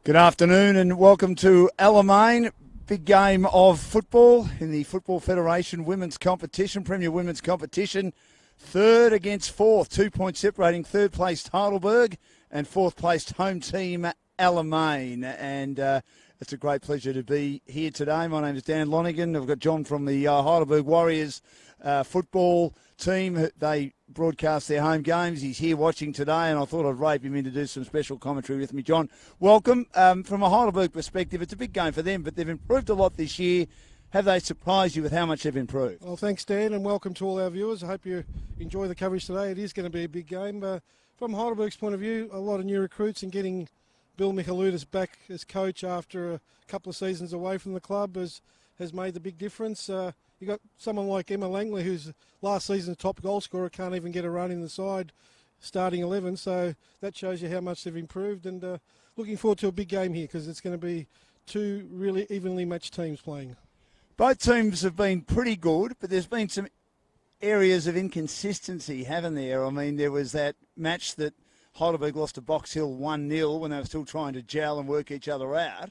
Good afternoon and welcome to Alamein. Big game of football in the Football Federation Women's Competition, Premier Women's Competition. Third against fourth, 2 points separating third placed Heidelberg and fourth placed home team Alamein. And it's a great pleasure to be here today. My name is Dan Lonigan. I've got John from the Heidelberg Warriors football team. They broadcast their home games. He's here watching today, and I thought I'd rape him in to do some special commentary with me. John, welcome. From a Heidelberg perspective, it's a big game for them, but they've improved a lot this year. Have they surprised you with how much they've improved? Well, thanks, Dan, and welcome to all our viewers. I hope you enjoy the coverage today. It is going to be a big game. From Heidelberg's point of view, a lot of new recruits, and getting Bill Michalutis back as coach after a couple of seasons away from the club has made the big difference. You got someone like Emma Langley, who's last season's top goal scorer, can't even get a run in the side, starting 11. So that shows you how much they've improved. And looking forward to a big game here because it's going to be two really evenly matched teams playing. Both teams have been pretty good, but there's been some areas of inconsistency, haven't there? I mean, there was that match that Heidelberg lost to Box Hill 1-0 when they were still trying to gel and work each other out.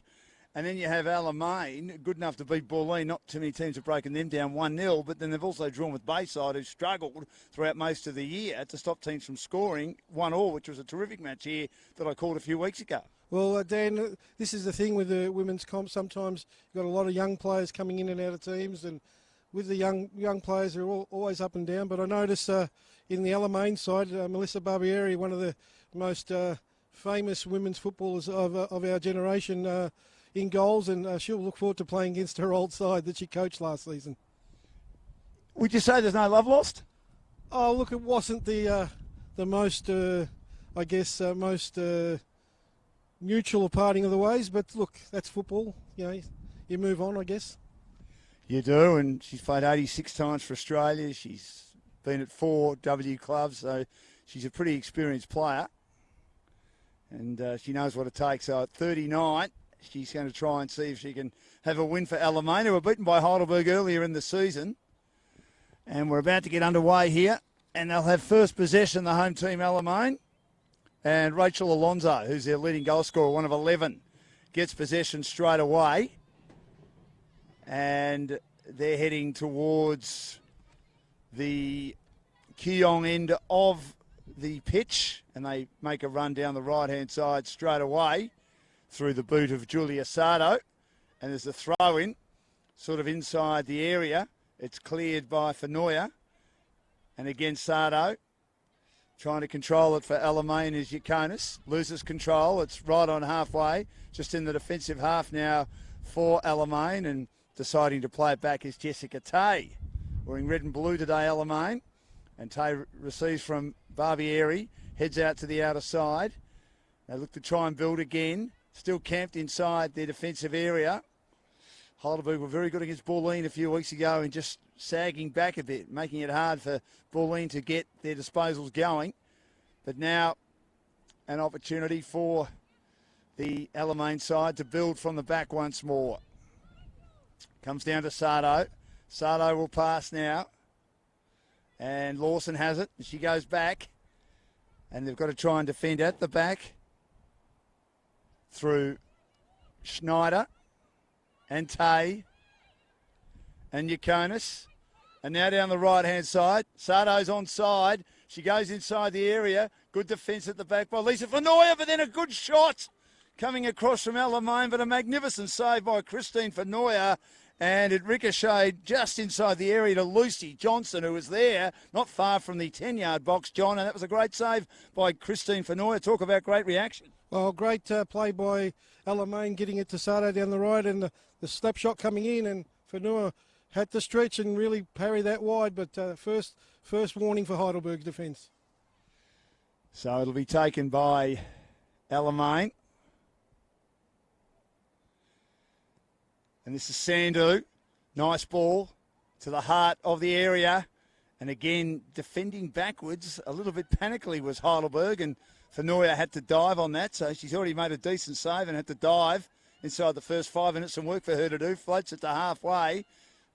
And then you have Alamein, good enough to beat Bulleen. Not too many teams have broken them down 1-0, but then they've also drawn with Bayside, who struggled throughout most of the year to stop teams from scoring 1-1, which was a terrific match here that I called a few weeks ago. Well, Dan, this is the thing with the women's comp. Sometimes you've got a lot of young players coming in and out of teams, and with the young players, they're always up and down. But I notice in the Alamein side, Melissa Barbieri, one of the most famous women's footballers of our generation, in goals, and she'll look forward to playing against her old side that she coached last season. Would you say there's no love lost? Oh, look, it wasn't the most, most mutual parting of the ways, but look, that's football. You know, you move on, I guess. You do, and she's played 86 times for Australia. She's been at 4 W clubs, so she's a pretty experienced player, and she knows what it takes. So at 39, she's going to try and see if she can have a win for Alamein, who were beaten by Heidelberg earlier in the season. And we're about to get underway here, and they'll have first possession, the home team Alamein. And Rachel Alonso, who's their leading goal scorer, one of 11, gets possession straight away. And they're heading towards the Keong end of the pitch, and they make a run down the right-hand side straight away through the boot of Julia Sardo. And there's a throw-in sort of inside the area. It's cleared by Fenoya. And again, Sardo trying to control it for Alamein is Yakonis. Loses control. It's right on halfway, just in the defensive half now for Alamein. And deciding to play it back is Jessica Tay. Wearing red and blue today, Alamein. And Tay receives from Barbieri, heads out to the outer side. They look to try and build again. Still camped inside their defensive area. Heidelberg were very good against Bulleen a few weeks ago in just sagging back a bit, making it hard for Bulleen to get their disposals going. But now an opportunity for the Alamein side to build from the back once more. Comes down to Sardo. Sardo will pass now. And Lawson has it. She goes back. And they've got to try and defend at the back through Schneider and Tay and Yakonis. And now down the right-hand side. Sardo's onside. She goes inside the area. Good defence at the back by Lisa Fenoya, but then a good shot coming across from Alamein, but a magnificent save by Christine Fenoya. And it ricocheted just inside the area to Lucy Johnson, who was there, not far from the 10-yard box, John. And that was a great save by Christine Fenoya. Talk about great reaction. Well, great play by Alamein, getting it to Sardo down the right, and the slap shot coming in, and Fenua had to stretch and really parry that wide, but first warning for Heidelberg's defence. So it'll be taken by Alamein. And this is Sandu. Nice ball to the heart of the area. And again, defending backwards a little bit panically was Heidelberg, and Fenoya had to dive on that, so she's already made a decent save and had to dive inside the first 5 minutes. Some work for her to do. Floats it to halfway.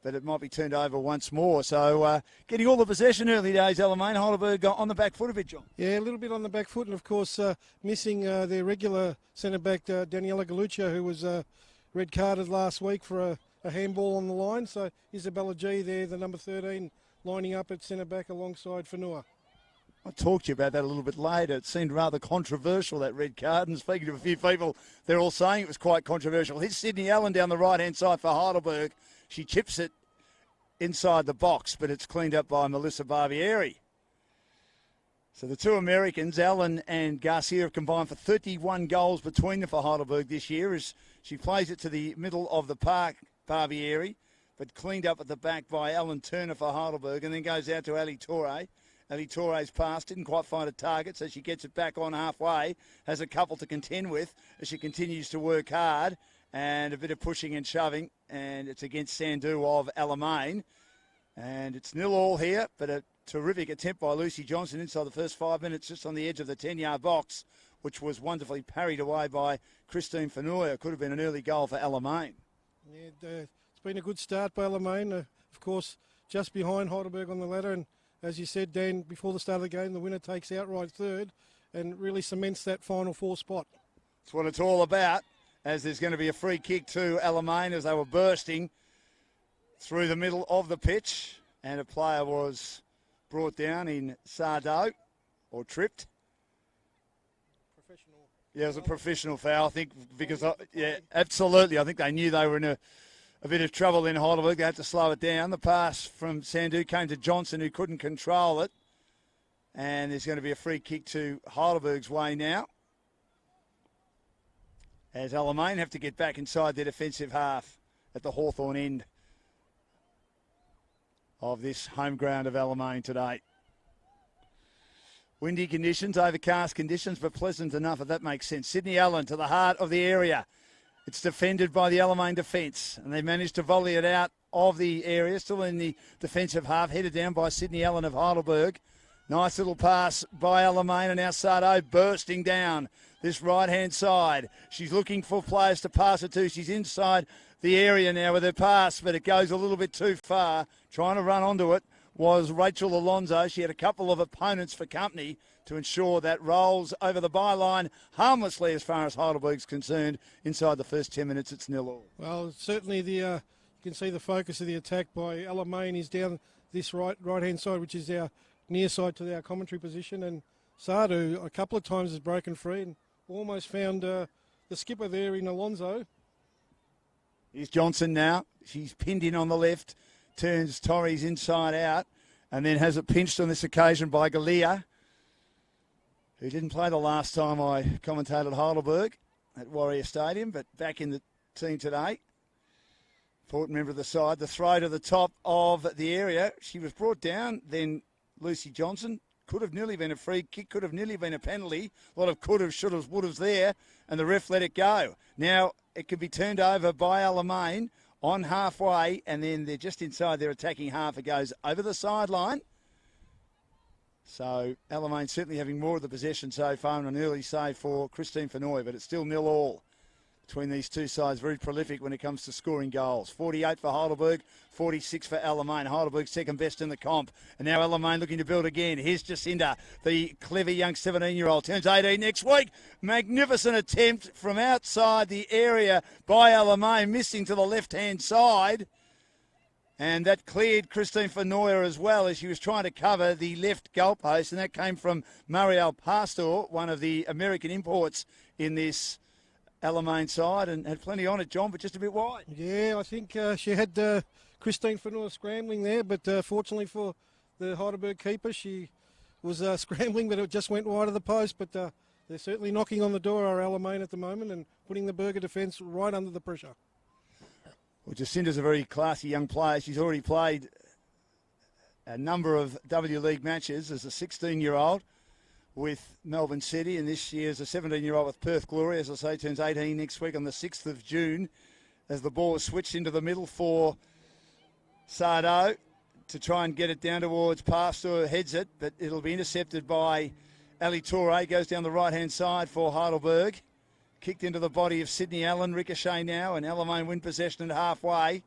but it might be turned over once more. So getting all the possession early days, Alamein. Heidelberg on the back foot a bit, John. Yeah, a little bit on the back foot, and of course missing their regular centre-back, Daniela Galuccio, who was red carded last week for a handball on the line. So Isabella G there, the number 13, lining up at centre-back alongside Fanua. I'll talk to you about that a little bit later. It seemed rather controversial, that red card, and speaking to a few people, they're all saying it was quite controversial. Here's Sydney Allen down the right-hand side for Heidelberg. She chips it inside the box, but it's cleaned up by Melissa Barbieri. So the two Americans, Allen and Garcia, have combined for 31 goals between them for Heidelberg this year as she plays it to the middle of the park, Barbieri, but cleaned up at the back by Alan Turner for Heidelberg, and then goes out to Ali Torre. Ali Torre's pass didn't quite find a target, so she gets it back on halfway, has a couple to contend with as she continues to work hard, and a bit of pushing and shoving, and it's against Sandu of Alamein. And it's 0-0 here, but a terrific attempt by Lucy Johnson inside the first 5 minutes, just on the edge of the 10-yard box, which was wonderfully parried away by Christine Fenoy. It could have been an early goal for Alamein. Yeah, it's been a good start by Alamein, of course, just behind Heidelberg on the ladder, and as you said, Dan, before the start of the game, the winner takes outright third and really cements that final four spot. That's what it's all about, as there's going to be a free kick to Alamein as they were bursting through the middle of the pitch, and a player was brought down in Sardo, or tripped. Professional. Yeah, it was a professional foul, I think, because, yeah, absolutely. I think they knew they were in a bit of trouble in Heidelberg. They had to slow it down. The pass from Sandu came to Johnson, who couldn't control it. And there's going to be a free kick to Heidelberg's way now, as Alamein have to get back inside their defensive half at the Hawthorn end of this home ground of Alamein today. Windy conditions, overcast conditions, but pleasant enough, if that makes sense. Sydney Allen to the heart of the area. It's defended by the Alamein defence, and they managed to volley it out of the area, still in the defensive half, headed down by Sydney Allen of Heidelberg. Nice little pass by Alamein, and now Sardo bursting down this right-hand side. She's looking for players to pass it to. She's inside the area now with her pass, but it goes a little bit too far. Trying to run onto it was Rachel Alonso. She had a couple of opponents for company to ensure that rolls over the byline harmlessly as far as Heidelberg's concerned. Inside the first 10 minutes, it's 0-0. Well, certainly you can see the focus of the attack by Alamein is down this right-hand side, which is our near side to our commentary position, and Sardu a couple of times has broken free and almost found the skipper there in Alonso. Here's Johnson now. She's pinned in on the left, turns Torres inside out, and then has it pinched on this occasion by Galea, who didn't play the last time I commentated Heidelberg at Warrior Stadium, but back in the team today. Important member of the side. The throw to the top of the area. She was brought down, then Lucy Johnson. Could have nearly been a free kick, could have nearly been a penalty. A lot of could have, should have, would have there, and the ref let it go. Now, it could be turned over by Alamein on halfway, and then they're just inside their attacking half. It goes over the sideline. So Alamein certainly having more of the possession so far, and an early save for Christine Fenoy, but it's still 0-0 between these two sides. Very prolific when it comes to scoring goals. 48 for Heidelberg, 46 for Alamein. Heidelberg second best in the comp. And now Alamein looking to build again. Here's Jacinda, the clever young 17-year-old. Turns 18 next week. Magnificent attempt from outside the area by Alamein, missing to the left-hand side. And that cleared Christine Fenoy as well as she was trying to cover the left goalpost. And that came from Marielle Pastor, one of the American imports in this Alamein side, and had plenty on it, John, but just a bit wide. Yeah, I think she had Christine Fenoy scrambling there, but fortunately for the Heidelberg keeper, she was scrambling, but it just went wide of the post. But they're certainly knocking on the door, our Alamein, at the moment, and putting the Berger defence right under the pressure. Well, Jacinda's a very classy young player. She's already played a number of W League matches as a 16-year-old with Melbourne City, and this year as a 17-year-old with Perth Glory. As I say, turns 18 next week on the 6th of June as the ball is switched into the middle for Sardo to try and get it down towards Pastor, heads it, but it'll be intercepted by Ali Torre. Goes down the right-hand side for Heidelberg. Kicked into the body of Sydney Allen. Ricochet now, and Alamein win possession at halfway.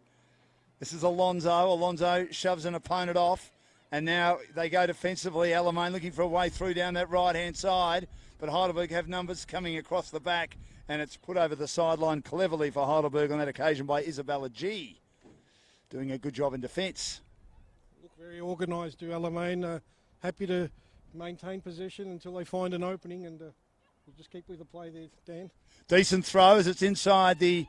This is Alonso. Alonso shoves an opponent off. And now they go defensively. Alamein looking for a way through down that right-hand side. But Heidelberg have numbers coming across the back. And it's put over the sideline cleverly for Heidelberg on that occasion by Isabella G. Doing a good job in defence. Look very organised to Alamein. Happy to maintain possession until they find an opening. And we'll just keep with the play there, Dan. Decent throw as it's inside the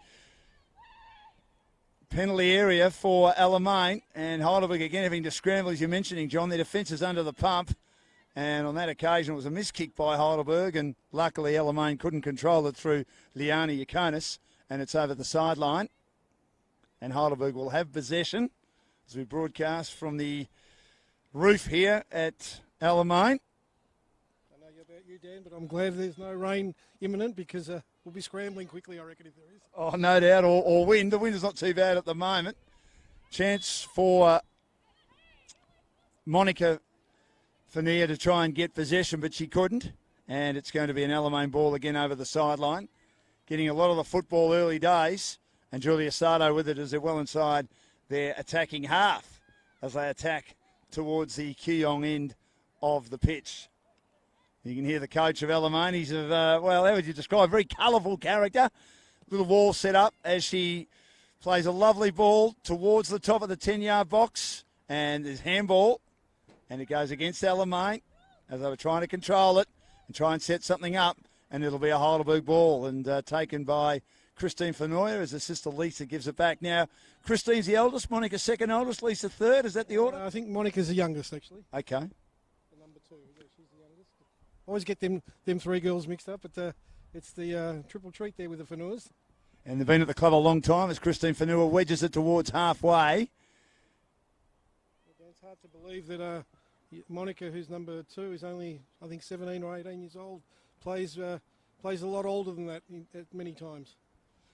penalty area for Alamein, and Heidelberg again having to scramble, as you're mentioning, John. Their defence is under the pump, and on that occasion it was a miss kick by Heidelberg, and luckily Alamein couldn't control it through Liani Yakonis, and it's over the sideline. And Heidelberg will have possession as we broadcast from the roof here at Alamein. I know about you, Dan, but I'm glad there's no rain imminent because we'll be scrambling quickly, I reckon, if there is. Oh, no doubt, or wind. The wind is not too bad at the moment. Chance for Monica Fania to try and get possession, but she couldn't. And it's going to be an Alamein ball again over the sideline. Getting a lot of the football early days. And Julia Sardo with it as they're well inside their attacking half as they attack towards the Keong end of the pitch. You can hear the coach of Alamein. He's how would you describe? Very colourful character. Little wall set up as she plays a lovely ball towards the top of the 10-yard box. And there's handball. And it goes against Alamein as they were trying to control it and try and set something up. And it'll be a Heidelberg ball and taken by Christine Fenoya as her sister Lisa gives it back. Now, Christine's the eldest, Monica's second eldest, Lisa third. Is that the order? I think Monica's the youngest, actually. Okay. The number 2. Yeah, she's the youngest. I always get them three girls mixed up, but it's the triple treat there with the Fenoyas. And they've been at the club a long time as Christine Fenua wedges it towards halfway. It's hard to believe that Monica, who's number 2, is only, I think, 17 or 18 years old, plays a lot older than that many times.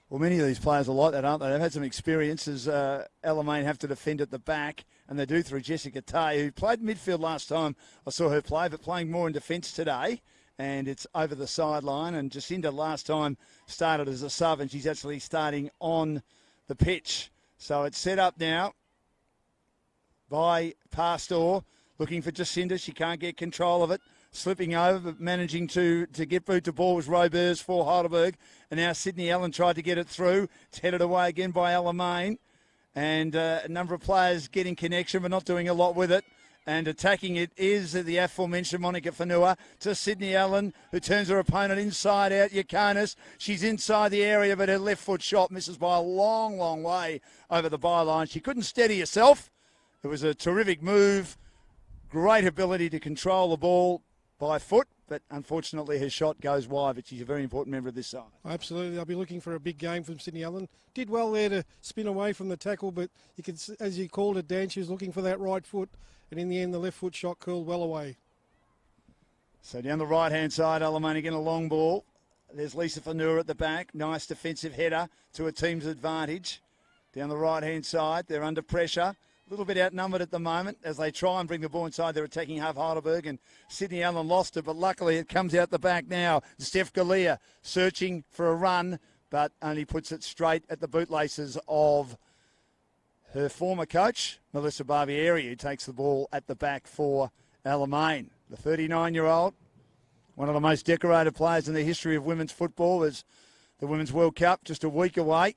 Well, many of these players are like that, aren't they? They've had some experience as Alamein have to defend at the back, and they do through Jessica Tay, who played midfield last time I saw her play, but playing more in defence today. And it's over the sideline. And Jacinda last time started as a sub, and she's actually starting on the pitch. So it's set up now by Pastor, looking for Jacinda. She can't get control of it. Slipping over, but managing to get boot to ball was Robers for Heidelberg. And now Sydney Allen tried to get it through. It's headed away again by Alamein. And a number of players getting connection, but not doing a lot with it. And attacking it is the aforementioned Monica Fenua to Sydney Allen, who turns her opponent inside out. Yakonis, she's inside the area, but her left foot shot misses by a long, long way over the byline. She couldn't steady herself. It was a terrific move. Great ability to control the ball by foot, but unfortunately her shot goes wide, but she's a very important member of this side. Absolutely. I'll be looking for a big game from Sydney Allen. Did well there to spin away from the tackle, but you could, as you called it, Dan, she was looking for that right foot, and in the end the left foot shot curled well away. So down the right-hand side, Alamein again, a long ball. There's Lisa Fenua at the back. Nice defensive header to a team's advantage. Down the right-hand side, they're under pressure. A little bit outnumbered at the moment as they try and bring the ball inside their attacking half, Heidelberg, and Sydney Allen lost it, but luckily it comes out the back now. Steph Galea searching for a run, but only puts it straight at the bootlaces of her former coach, Melissa Barbieri, who takes the ball at the back for Alamein. The 39-year-old, one of the most decorated players in the history of women's football, as the Women's World Cup just a week away.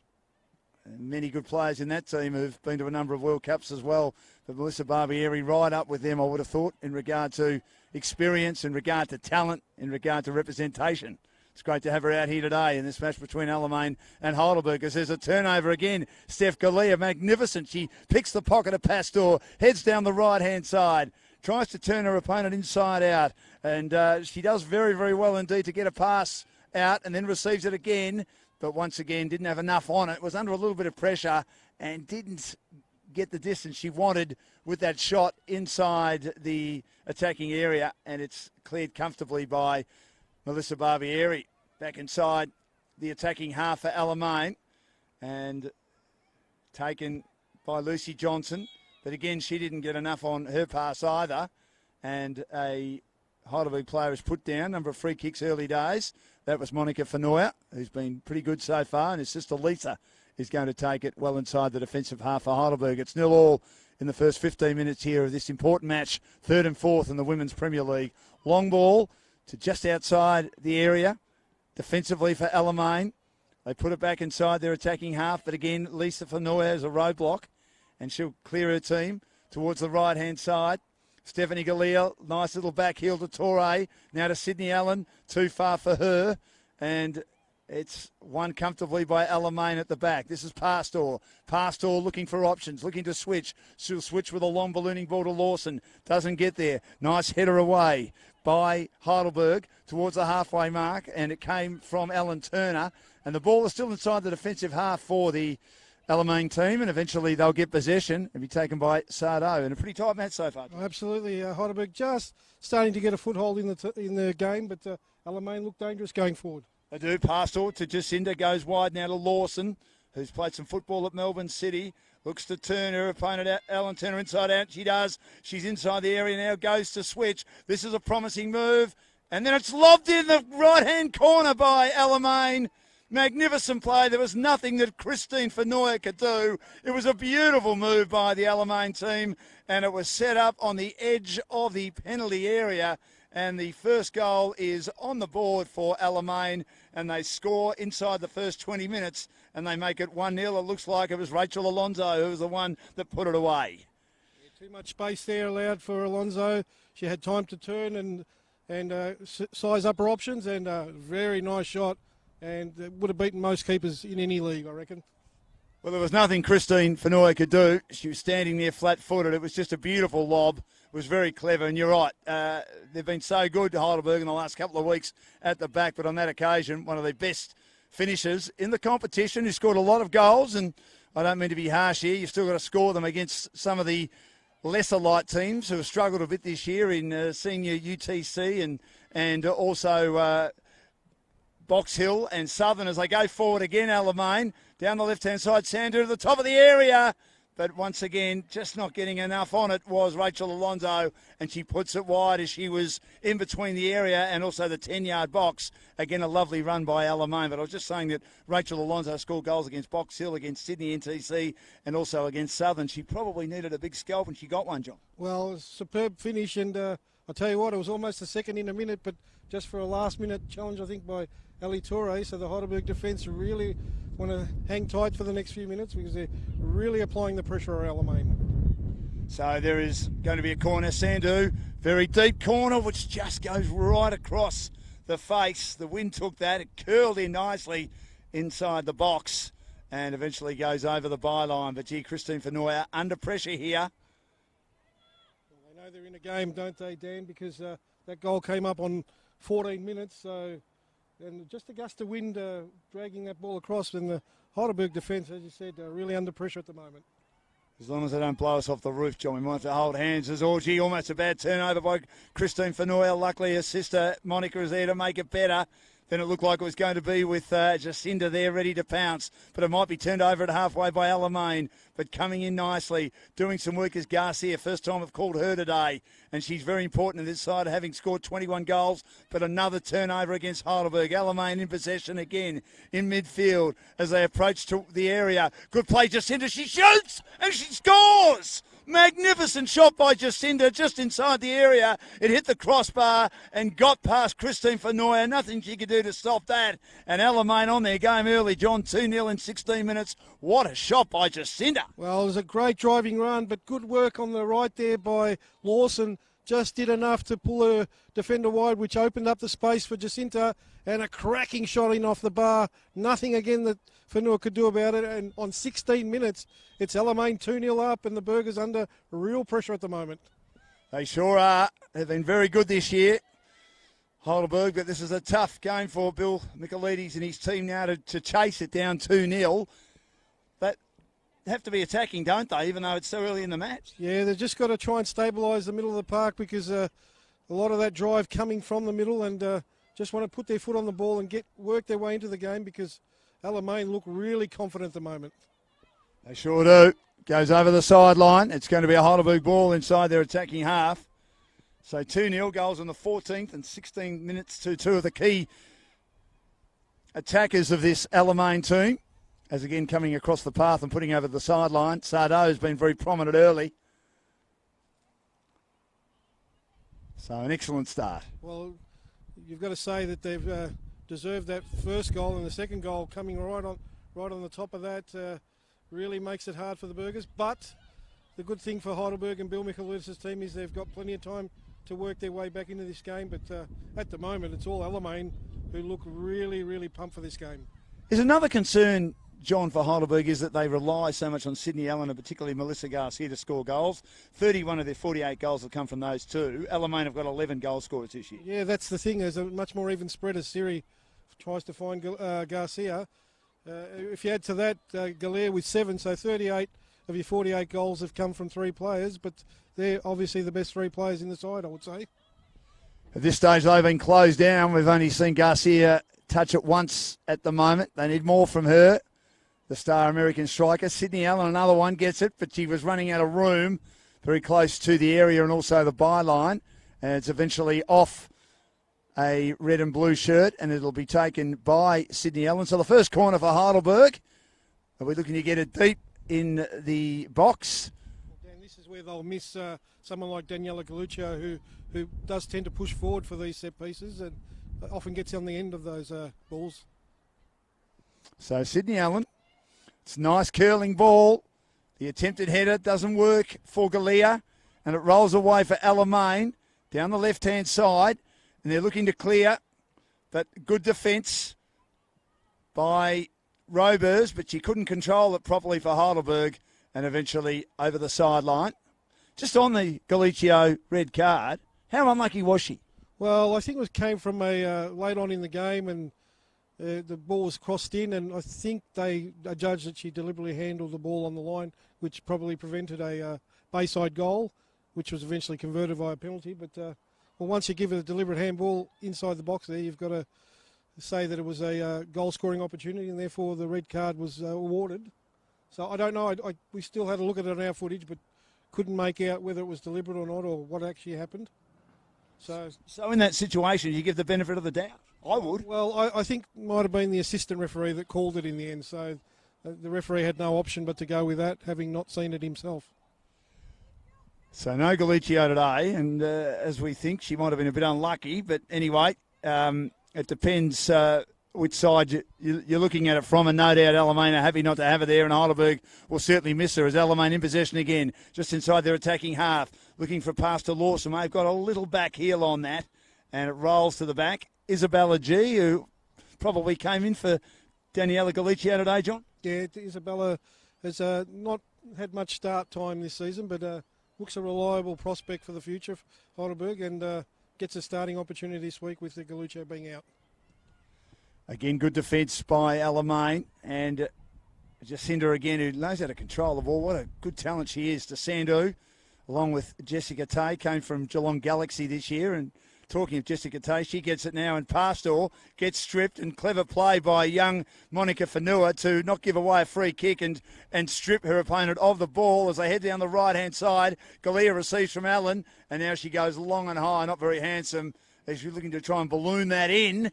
And many good players in that team who've been to a number of World Cups as well. But Melissa Barbieri right up with them, I would have thought, in regard to experience, in regard to talent, in regard to representation. It's great to have her out here today in this match between Alamein and Heidelberg, as there's a turnover again. Steph Galea, magnificent. She picks the pocket of Pastor, heads down the right-hand side, tries to turn her opponent inside out. And she does very, very well indeed to get a pass out and then receives it again. But once again, didn't have enough on it. Was under a little bit of pressure and didn't get the distance she wanted with that shot inside the attacking area. And it's cleared comfortably by Melissa Barbieri. Back inside the attacking half for Alamein. And taken by Lucy Johnson. But again, she didn't get enough on her pass either. And a Heidelberg player is put down. Number of free kicks early days. That was Monica Fenoya, who's been pretty good so far, and his sister Lisa is going to take it well inside the defensive half for Heidelberg. It's 0-0 in the first 15 minutes here of this important match, third and fourth in the Women's Premier League. Long ball to just outside the area, defensively for Alamein. They put it back inside their attacking half, but again, Lisa Fanoy has a roadblock, and she'll clear her team towards the right-hand side. Stephanie Galea, nice little back heel to Torre. Now to Sydney Allen, too far for her. And it's won comfortably by Alamein at the back. This is Pastor. Pastor looking for options, looking to switch. She'll switch with a long ballooning ball to Lawson. Doesn't get there. Nice header away by Heidelberg towards the halfway mark, and it came from Ellen Turner. And the ball is still inside the defensive half for the Alamein team, and eventually they'll get possession and be taken by Sardo. And a pretty tight match so far. Absolutely. Heidelberg just starting to get a foothold in the game, but Alamein look dangerous going forward. They do. Pastor to Jacinda, goes wide now to Lawson, who's played some football at Melbourne City. Looks to turn her opponent out, Ellen Turner inside out. She does. She's inside the area now, goes to switch. This is a promising move. And then it's lobbed in the right-hand corner by Alamein. Magnificent play. There was nothing that Christine Fanoy could do. It was a beautiful move by the Alamein team, and it was set up on the edge of the penalty area. And the first goal is on the board for Alamein, and they score inside the first 20 minutes, and they make it 1-0. It looks like it was Rachel Alonso who was the one that put it away. Yeah, too much space there allowed for Alonso. She had time to turn and size up her options, and a very nice shot. And it would have beaten most keepers in any league, I reckon. Well, there was nothing Christine Fanoy could do. She was standing there flat-footed. It was just a beautiful lob. It was very clever, and you're right. They've been so good to Heidelberg in the last couple of weeks at the back, but on that occasion, one of the best finishers in the competition, who scored a lot of goals, and I don't mean to be harsh here. You've still got to score them against some of the lesser light teams who have struggled a bit this year in senior UTC and also Box Hill and Southern as they go forward again. Alamein down the left-hand side, Sandu to the top of the area. But once again, just not getting enough on it was Rachel Alonso, and she puts it wide as she was in between the area and also the 10-yard box. Again, a lovely run by Alamein. But I was just saying that Rachel Alonso scored goals against Box Hill, against Sydney NTC, and also against Southern. She probably needed a big scalp, and she got one, John. Well, it was a superb finish, and I'll tell you what, it was almost a second in a minute, but just for a last-minute challenge, I think, by Ali Torre. So the Heidelberg defence really want to hang tight for the next few minutes because they're really applying the pressure on Alamein. So there is going to be a corner. Sandu, very deep corner, which just goes right across the face. The wind took that. It curled in nicely inside the box and eventually goes over the byline. But, gee, Christine Fanoy under pressure here. Well, they know they're in a game, don't they, Dan? Because that goal came up on 14 minutes. So, and just a gust of wind dragging that ball across. And the Heidelberg defence, as you said, really under pressure at the moment. As long as they don't blow us off the roof, John, we might have to hold hands. As Orgy, almost a bad turnover by Christine Fanoy. Luckily, her sister Monica is there to make it better than it looked like it was going to be with Jacinda there ready to pounce. But it might be turned over at halfway by Alamein. But coming in nicely, doing some work is Garcia. First time I've called her today. And she's very important in this side, having scored 21 goals. But another turnover against Heidelberg. Alamein in possession again in midfield as they approach to the area. Good play, Jacinda. She shoots and she scores! Magnificent shot by Jacinda just inside the area. It hit the crossbar and got past Christine Fanoy. Nothing she could do to stop that. And Alamein on their game early, John, 2-0 in 16 minutes. What a shot by Jacinda. Well, it was a great driving run, but good work on the right there by Lawson. Just did enough to pull her defender wide, which opened up the space for Jacinta, and a cracking shot in off the bar. Nothing again that Fanoy could do about it. And on 16 minutes, it's Alamein 2-0 up, and the Burgers under real pressure at the moment. They sure are. They've been very good this year, Heidelberg, but this is a tough game for Bill Michaelides and his team now to chase it down 2-0. But have to be attacking, don't they, even though it's so early in the match? Yeah, they've just got to try and stabilise the middle of the park because a lot of that drive coming from the middle, and just want to put their foot on the ball and work their way into the game because Alamein look really confident at the moment. They sure do. Goes over the sideline. It's going to be a Heidelberg ball inside their attacking half. So 2-0 goals in the 14th and 16 minutes to two of the key attackers of this Alamein team. as again coming across the path and putting over the sideline. Sardo's been very prominent early. So an excellent start. Well, you've got to say that they've deserved that first goal, and the second goal coming right on the top of that really makes it hard for the Burgers. But the good thing for Heidelberg and Bill Michalutis' team is they've got plenty of time to work their way back into this game. But at the moment, it's all Alamein who look really, really pumped for this game. There's another concern, John, for Heidelberg is that they rely so much on Sydney Allen and particularly Melissa Garcia to score goals. 31 of their 48 goals have come from those two. Alamein have got 11 goal scorers this year. Yeah, that's the thing. There's a much more even spread as Siri tries to find Garcia. If you add to that, Galea with 7, so 38 of your 48 goals have come from 3 players, but they're obviously the best 3 players in the side, I would say. At this stage, they've been closed down. We've only seen Garcia touch it once at the moment. They need more from her, the star American striker. Sydney Allen, another one, gets it, but she was running out of room very close to the area and also the byline. And it's eventually off a red and blue shirt, and it'll be taken by Sydney Allen. So the first corner for Heidelberg. Are we looking to get it deep in the box? Dan, this is where they'll miss someone like Daniela Galuccio, who does tend to push forward for these set pieces and often gets on the end of those balls. So Sydney Allen, it's a nice curling ball. The attempted header doesn't work for Galea, and it rolls away for Alamein down the left-hand side, and they're looking to clear. But good defence by Robers, but she couldn't control it properly for Heidelberg, and eventually over the sideline. Just on the Galuccio red card, how unlucky was she? Well, I think it came from a late on in the game, and the ball was crossed in, and I think they judged that she deliberately handled the ball on the line, which probably prevented a Bayside goal, which was eventually converted via penalty. But well, once you give it a deliberate handball inside the box there, you've got to say that it was a goal-scoring opportunity, and therefore the red card was awarded. So I don't know. We still had a look at it on our footage, but couldn't make out whether it was deliberate or not, or what actually happened. So in that situation, you give the benefit of the doubt. I would. Well, I think it might have been the assistant referee that called it in the end. So the referee had no option but to go with that, having not seen it himself. So no Galuccio today, and as we think, she might have been a bit unlucky. But anyway, it depends which side you're looking at it from, and no doubt Alamein are happy not to have her there, and Heidelberg will certainly miss her as Alamein in possession again, just inside their attacking half, looking for a pass to Lawson. They've got a little back heel on that, and it rolls to the back. Isabella G, who probably came in for Daniela Galuccio today, John? Yeah, Isabella has not had much start time this season, but looks a reliable prospect for the future for Heidelberg, and gets a starting opportunity this week with the Galuccio being out. Again, good defence by Alamein, and Jacinda again, who knows how to control the ball. What a good talent she is. To Sandu, along with Jessica Tay, came from Geelong Galaxy this year. And talking of Jessica Tay, she gets it now, and Pastor gets stripped, and clever play by young Monica Fanua to not give away a free kick and strip her opponent of the ball as they head down the right-hand side. Galea receives from Allen, and now she goes long and high, not very handsome, as she's looking to try and balloon that in.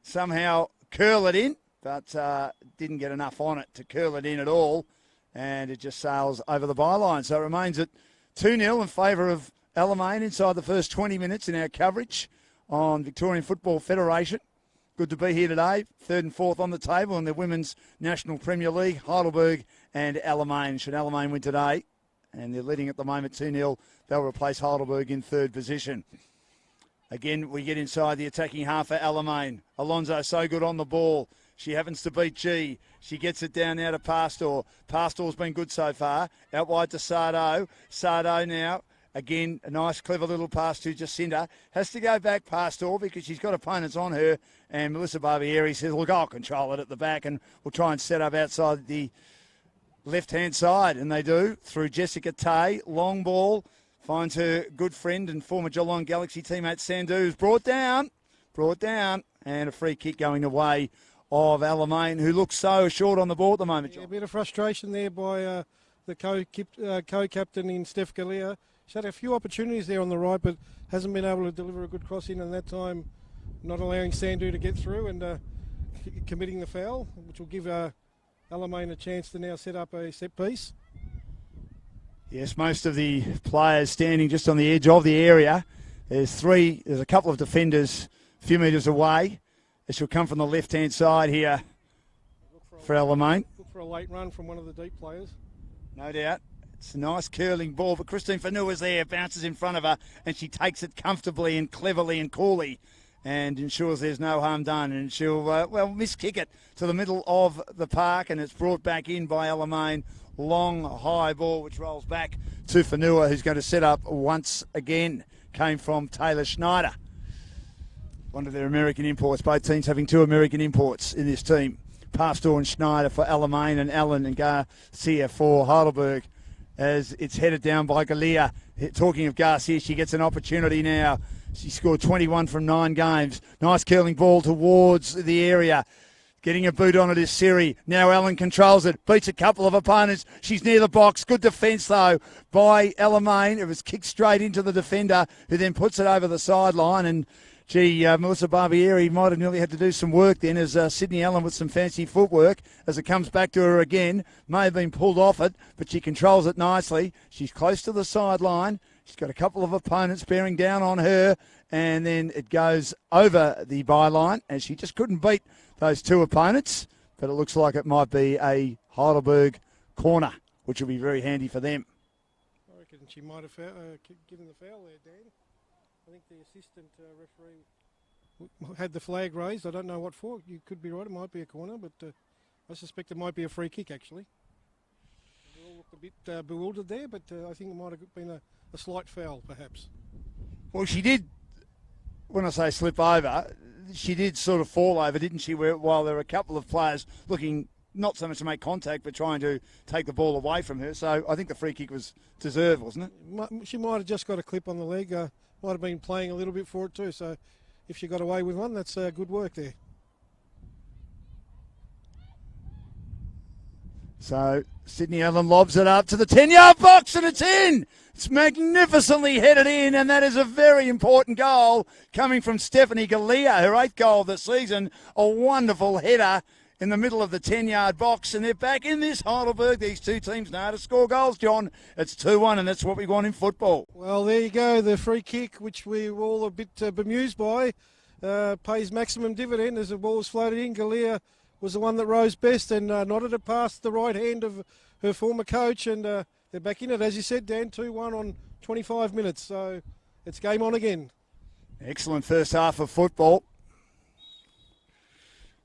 Somehow curl it in, but didn't get enough on it to curl it in at all, and it just sails over the byline. So it remains at 2-0 in favour of Alamein inside the first 20 minutes in our coverage on Victorian Football Federation. Good to be here today, 3rd and 4th on the table in the Women's National Premier League, Heidelberg and Alamein. Should Alamein win today, and they're leading at the moment 2-0, they'll replace Heidelberg in 3rd position. Again, we get inside the attacking half for Alamein. Alonso so good on the ball. She happens to beat G. She gets it down now to Pastor. Pastor's been good so far. Out wide to Sardo. Sardo now. Again, a nice, clever little pass to Jacinda. Has to go back Pastor because she's got opponents on her. And Melissa Barbieri says, look, I'll control it at the back and we'll try and set up outside the left-hand side. And they do through Jessica Tay. Long ball. Finds her good friend and former Geelong Galaxy teammate Sandu, who's brought down, and a free kick going the way of Alamein, who looks so short on the ball at the moment, John. Yeah, a bit of frustration there by the co-captain in Steph Galea. She's had a few opportunities there on the right, but hasn't been able to deliver a good cross in, and that time not allowing Sandu to get through and committing the foul, which will give Alamein a chance to now set up a set piece. Yes, most of the players standing just on the edge of the area. There's a couple of defenders a few metres away. This will come from the left-hand side here for Alamein. Look for a late run from one of the deep players. No doubt. It's a nice curling ball, but Christine Fanua's there, bounces in front of her, and she takes it comfortably and cleverly and coolly and ensures there's no harm done. And she'll, miss-kick it to the middle of the park, and it's brought back in by Alamein. Long, high ball, which rolls back to Fanua, who's going to set up once again. Came from Taylor Schneider, one of their American imports. Both teams having two American imports in this team. Pastor and Schneider for Alamein, and Allen and Garcia for Heidelberg, as it's headed down by Galea. Talking of Garcia, she gets an opportunity now. She scored 21 from 9 games. Nice curling ball towards the area. Getting a boot on it is Siri. Now Allen controls it. Beats a couple of opponents. She's near the box. Good defence, though, by Alamein. It was kicked straight into the defender, who then puts it over the sideline. And, Melissa Barbieri might have nearly had to do some work then, as Sydney Allen with some fancy footwork as it comes back to her again. May have been pulled off it, but she controls it nicely. She's close to the sideline. She's got a couple of opponents bearing down on her, and then it goes over the byline, and she just couldn't beat those two opponents, but it looks like it might be a Heidelberg corner, which will be very handy for them. I reckon she might have given the foul there, Dan. I think the assistant referee had the flag raised. I don't know what for. You could be right, it might be a corner, but I suspect it might be a free kick, actually. We all looked a bit bewildered there, but I think it might have been a slight foul, perhaps. Well, she did, when I say slip over, she did sort of fall over, didn't she, while there were a couple of players looking not so much to make contact, but trying to take the ball away from her. So I think the free kick was deserved, wasn't it? She might have just got a clip on the leg. Might have been playing a little bit for it too. So if she got away with one, that's good work there. So Sydney Allen lobs it up to the 10-yard box, and it's in. It's magnificently headed in, and that is a very important goal coming from Stephanie Galea, her 8th goal of the season. A wonderful header in the middle of the 10-yard box, and they're back in this Heidelberg. These two teams know how to score goals, John. It's 2-1, and that's what we want in football. Well, there you go. The free kick, which we were all a bit bemused by, pays maximum dividend as the ball was floated in. Galea was the one that rose best and nodded it past the right hand of her former coach, and they're back in it. As you said, Dan, 2-1 on 25 minutes, so it's game on again. Excellent first half of football.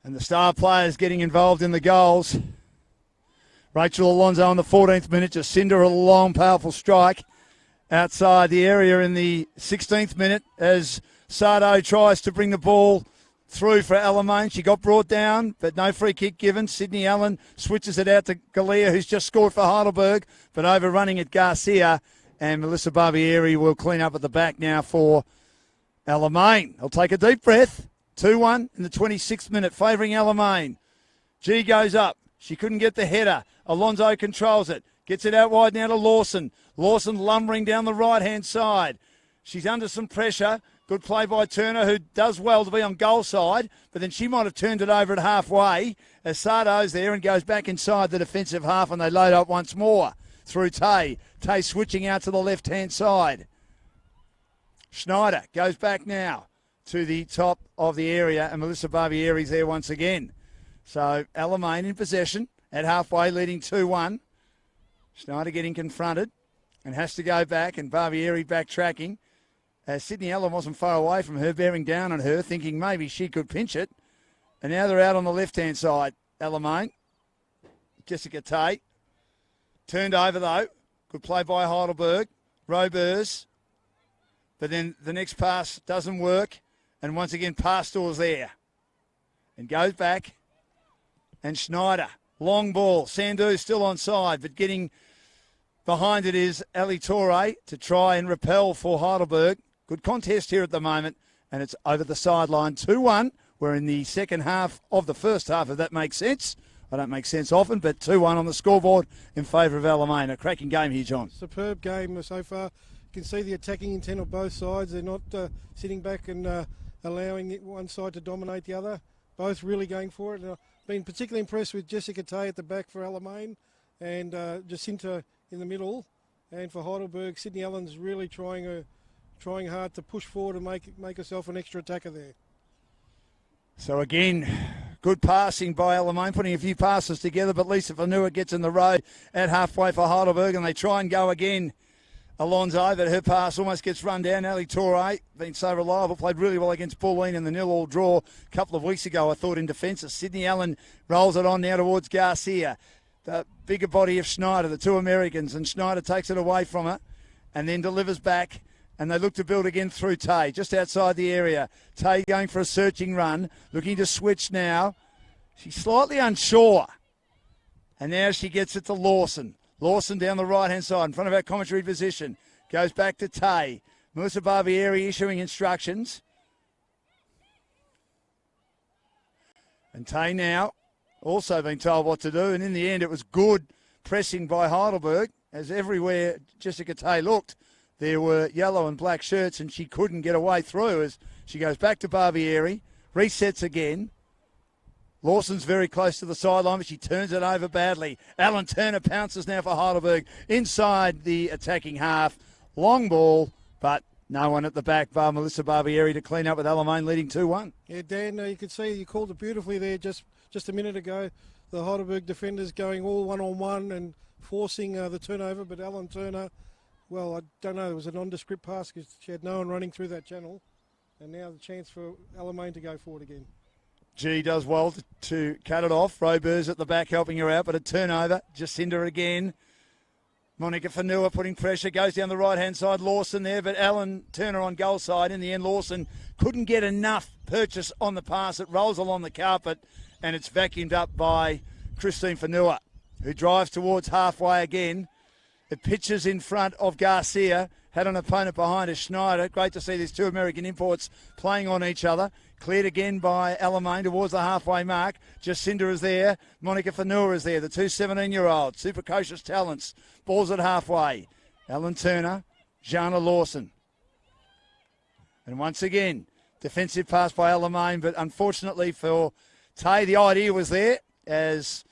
And the star players getting involved in the goals. Rachel Alonso in the 14th minute, Jacinda a long, powerful strike outside the area in the 16th minute as Sardo tries to bring the ball through for Alamein. She got brought down, but no free kick given. Sydney Allen switches it out to Galea, who's just scored for Heidelberg, but overrunning it Garcia, and Melissa Barbieri will clean up at the back now for Alamein. They'll take a deep breath. 2-1 in the 26th minute, favouring Alamein. G goes up. She couldn't get the header. Alonso controls it. Gets it out wide now to Lawson. Lawson lumbering down the right-hand side. She's under some pressure. Good play by Turner, who does well to be on goal side, but then she might have turned it over at halfway as Sardo's there and goes back inside the defensive half, and they load up once more through Tay. Tay switching out to the left-hand side. Schneider goes back now to the top of the area, and Melissa Barbieri's there once again. So Alamein in possession at halfway, leading 2-1. Schneider getting confronted and has to go back, and Barbieri backtracking. Sydney Allen wasn't far away from her, bearing down on her, thinking maybe she could pinch it. And now they're out on the left-hand side. Alamein, Jessica Tay. Turned over, though. Good play by Heidelberg. Robers. But then the next pass doesn't work. And once again, Pastor's there. And goes back. And Schneider. Long ball. Sandu still onside, but getting behind it is Ali Torre to try and repel for Heidelberg. Good contest here at the moment. And it's over the sideline. 2-1. We're in the second half of the first half, if that makes sense. I don't make sense often, but 2-1 on the scoreboard in favour of Alamein. A cracking game here, John. Superb game so far. You can see the attacking intent of both sides. They're not sitting back and allowing one side to dominate the other. Both really going for it. been particularly impressed with Jessica Tay at the back for Alamein and Jacinta in the middle. And for Heidelberg, Sydney Allen's really trying hard to push forward and make herself an extra attacker there. So again, good passing by Alamein, putting a few passes together, but Lisa Vanua gets in the road at halfway for Heidelberg, and they try and go again. Alonso, but her pass almost gets run down. Ali Torre, been so reliable, played really well against Bulleen in the 0-0 draw a couple of weeks ago, I thought, in defence. Sydney Allen rolls it on now towards Garcia. The bigger body of Schneider, the two Americans, and Schneider takes it away from her and then delivers back. And they look to build again through Tay, just outside the area. Tay going for a searching run, looking to switch now. She's slightly unsure. And now she gets it to Lawson. Lawson down the right-hand side in front of our commentary position. Goes back to Tay. Melissa Barbieri issuing instructions. And Tay now also been told what to do. And in the end, it was good pressing by Heidelberg, as everywhere Jessica Tay looked, there were yellow and black shirts, and she couldn't get away through as she goes back to Barbieri, resets again. Lawson's very close to the sideline, but she turns it over badly. Alan Turner pounces now for Heidelberg inside the attacking half. Long ball, but no one at the back bar Melissa Barbieri to clean up with Alamein leading 2-1. Yeah, Dan, you could see you called it beautifully there just a minute ago. The Heidelberg defenders going all one-on-one and forcing the turnover, but Alan Turner, well, I don't know, it was a nondescript pass because she had no one running through that channel. And now the chance for Alamein to go forward again. G does well to cut it off. Robers at the back helping her out, but a turnover. Jacinda again. Monica Fanua putting pressure, goes down the right-hand side. Lawson there, but Alan Turner on goal side. In the end, Lawson couldn't get enough purchase on the pass. It rolls along the carpet, and it's vacuumed up by Christine Fanua, who drives towards halfway again. It pitches in front of Garcia. Had an opponent behind her, Schneider. Great to see these two American imports playing on each other. Cleared again by Alamein towards the halfway mark. Jacinda is there. Monica Fanua is there. The two 17-year-olds. Super cautious talents. Ball's at halfway. Alan Turner. Jana Lawson. And once again, defensive pass by Alamein, but unfortunately for Tay, the idea was there as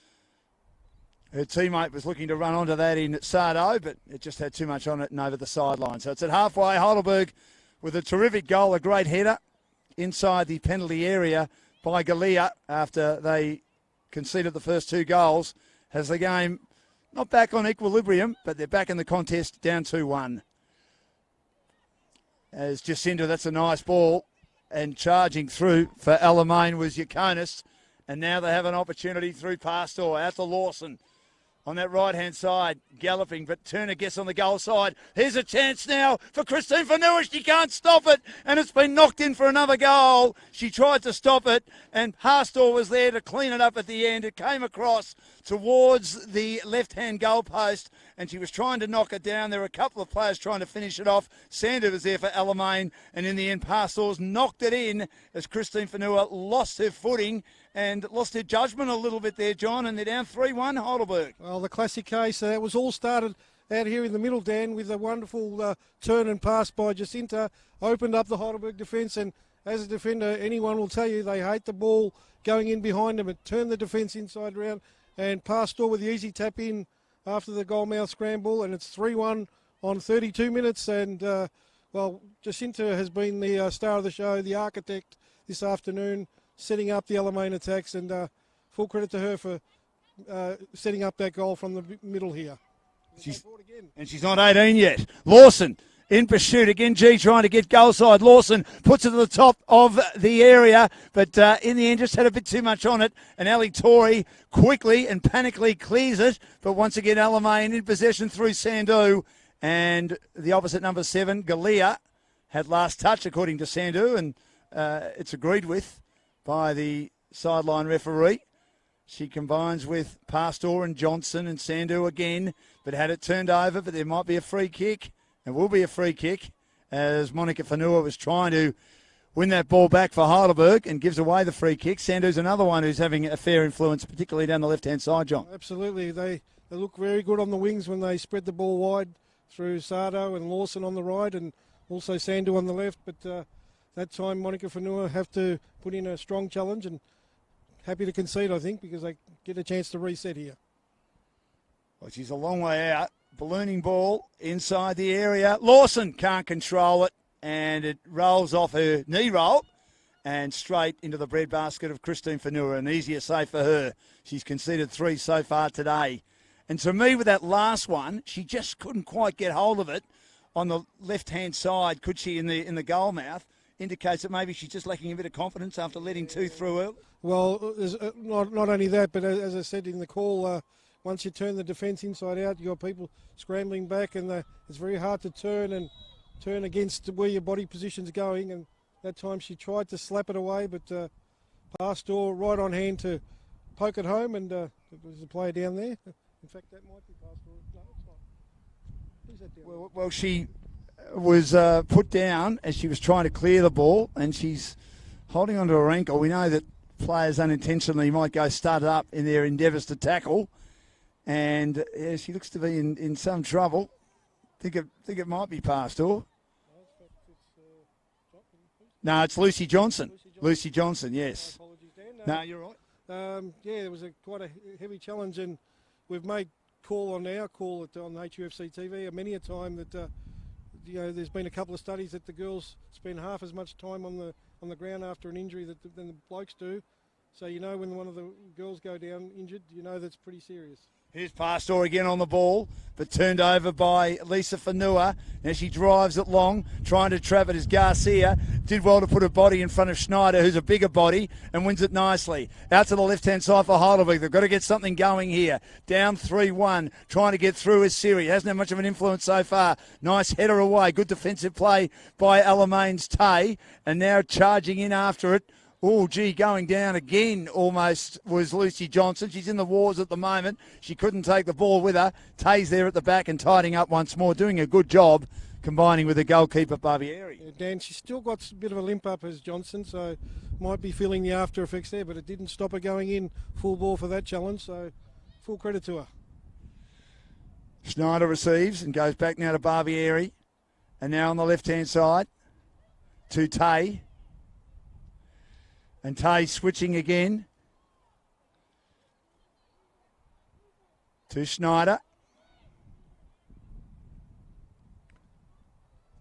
her teammate was looking to run onto that in Sardo, but it just had too much on it and over the sideline. So it's at halfway. Heidelberg with a terrific goal, a great header inside the penalty area by Galea after they conceded the first two goals. Has the game not back on equilibrium, but they're back in the contest down 2-1. As Jacinda, that's a nice ball. And charging through for Alamein was Yakonis. And now they have an opportunity through Pastor out to Lawson. On that right-hand side, galloping, but Turner gets on the goal side. Here's a chance now for Christine Vanua. She can't stop it, and it's been knocked in for another goal. She tried to stop it, and Pastor was there to clean it up at the end. It came across towards the left-hand goal post, and she was trying to knock it down. There were a couple of players trying to finish it off. Sander was there for Alamein, and in the end, Pastor's knocked it in as Christine Vanua lost her footing and lost her judgment a little bit there, John, and they're down 3-1 Heidelberg. Well, the classic case, that was all started out here in the middle, Dan, with a wonderful turn and pass by Jacinta, opened up the Heidelberg defence, and as a defender, anyone will tell you they hate the ball going in behind them. It turned the defence inside around, and Pastor with the easy tap in after the goalmouth scramble, and it's 3-1 on 32 minutes, and, well, Jacinta has been the star of the show, the architect this afternoon, setting up the Alamein attacks, and full credit to her for setting up that goal from the middle here. And she's not 18 yet. Lawson in pursuit again. G trying to get goal side. Lawson puts it to the top of the area, but in the end just had a bit too much on it. And Ali Torre quickly and panically clears it. But once again, Alamein in possession through Sandu. And the opposite number 7, Galea, had last touch according to Sandu, and it's agreed with by the sideline referee. She combines with Pastor and Johnson and Sandu again, but had it turned over, but there might be a free kick. There will be a free kick as Monica Fanua was trying to win that ball back for Heidelberg and gives away the free kick. Sandu's another one who's having a fair influence, particularly down the left-hand side, John. Absolutely. They look very good on the wings when they spread the ball wide through Sardo and Lawson on the right and also Sandu on the left, but that time Monica Fanua have to put in a strong challenge and happy to concede, I think, because they get a chance to reset here. Well, she's a long way out. Ballooning ball inside the area. Lawson can't control it, and it rolls off her knee roll and straight into the breadbasket of Christine Fanua. An easier save for her. She's conceded 3 so far today. And to me, with that last one, she just couldn't quite get hold of it on the left-hand side, could she, in the goal mouth? Indicates that maybe she's just lacking a bit of confidence after letting 2 through early. Well, not only that, but as I said in the call, once you turn the defence inside out, you've got people scrambling back, and it's very hard to turn against where your body position's going. And that time she tried to slap it away, but Pastor right on hand to poke it home, and there's a player down there. In fact, that might be Pastor. No, it's not. Who's that down there? Well, she was put down as she was trying to clear the ball, and she's holding onto her ankle. We know that players unintentionally might go start up in their endeavours to tackle, and she looks to be in some trouble. Think it might be Pastor. No, it's Lucy Johnson. Lucy Johnson, yes. No, you're right. There was quite a heavy challenge, and we've made call on our call on HUFC TV many a time that there's been a couple of studies that the girls spend half as much time on the ground after an injury than the blokes do. So when one of the girls go down injured, that's pretty serious. Here's Pastor again on the ball, but turned over by Lisa Fanua. Now she drives it long, trying to trap it as Garcia did well to put her body in front of Schneider, who's a bigger body, and wins it nicely. Out to the left-hand side for Heidelberg. They've got to get something going here. Down 3-1, trying to get through is Siri. Hasn't had much of an influence so far. Nice header away. Good defensive play by Alamein's Tay, and now charging in after it. Oh, gee, going down again almost was Lucy Johnson. She's in the wars at the moment. She couldn't take the ball with her. Tay's there at the back and tidying up once more, doing a good job, combining with the goalkeeper, Barbieri. Yeah, Dan, she's still got a bit of a limp up as Johnson, so might be feeling the after effects there, but it didn't stop her going in full ball for that challenge, so full credit to her. Schneider receives and goes back now to Barbieri. And now on the left-hand side to Tay. And Tay switching again to Schneider.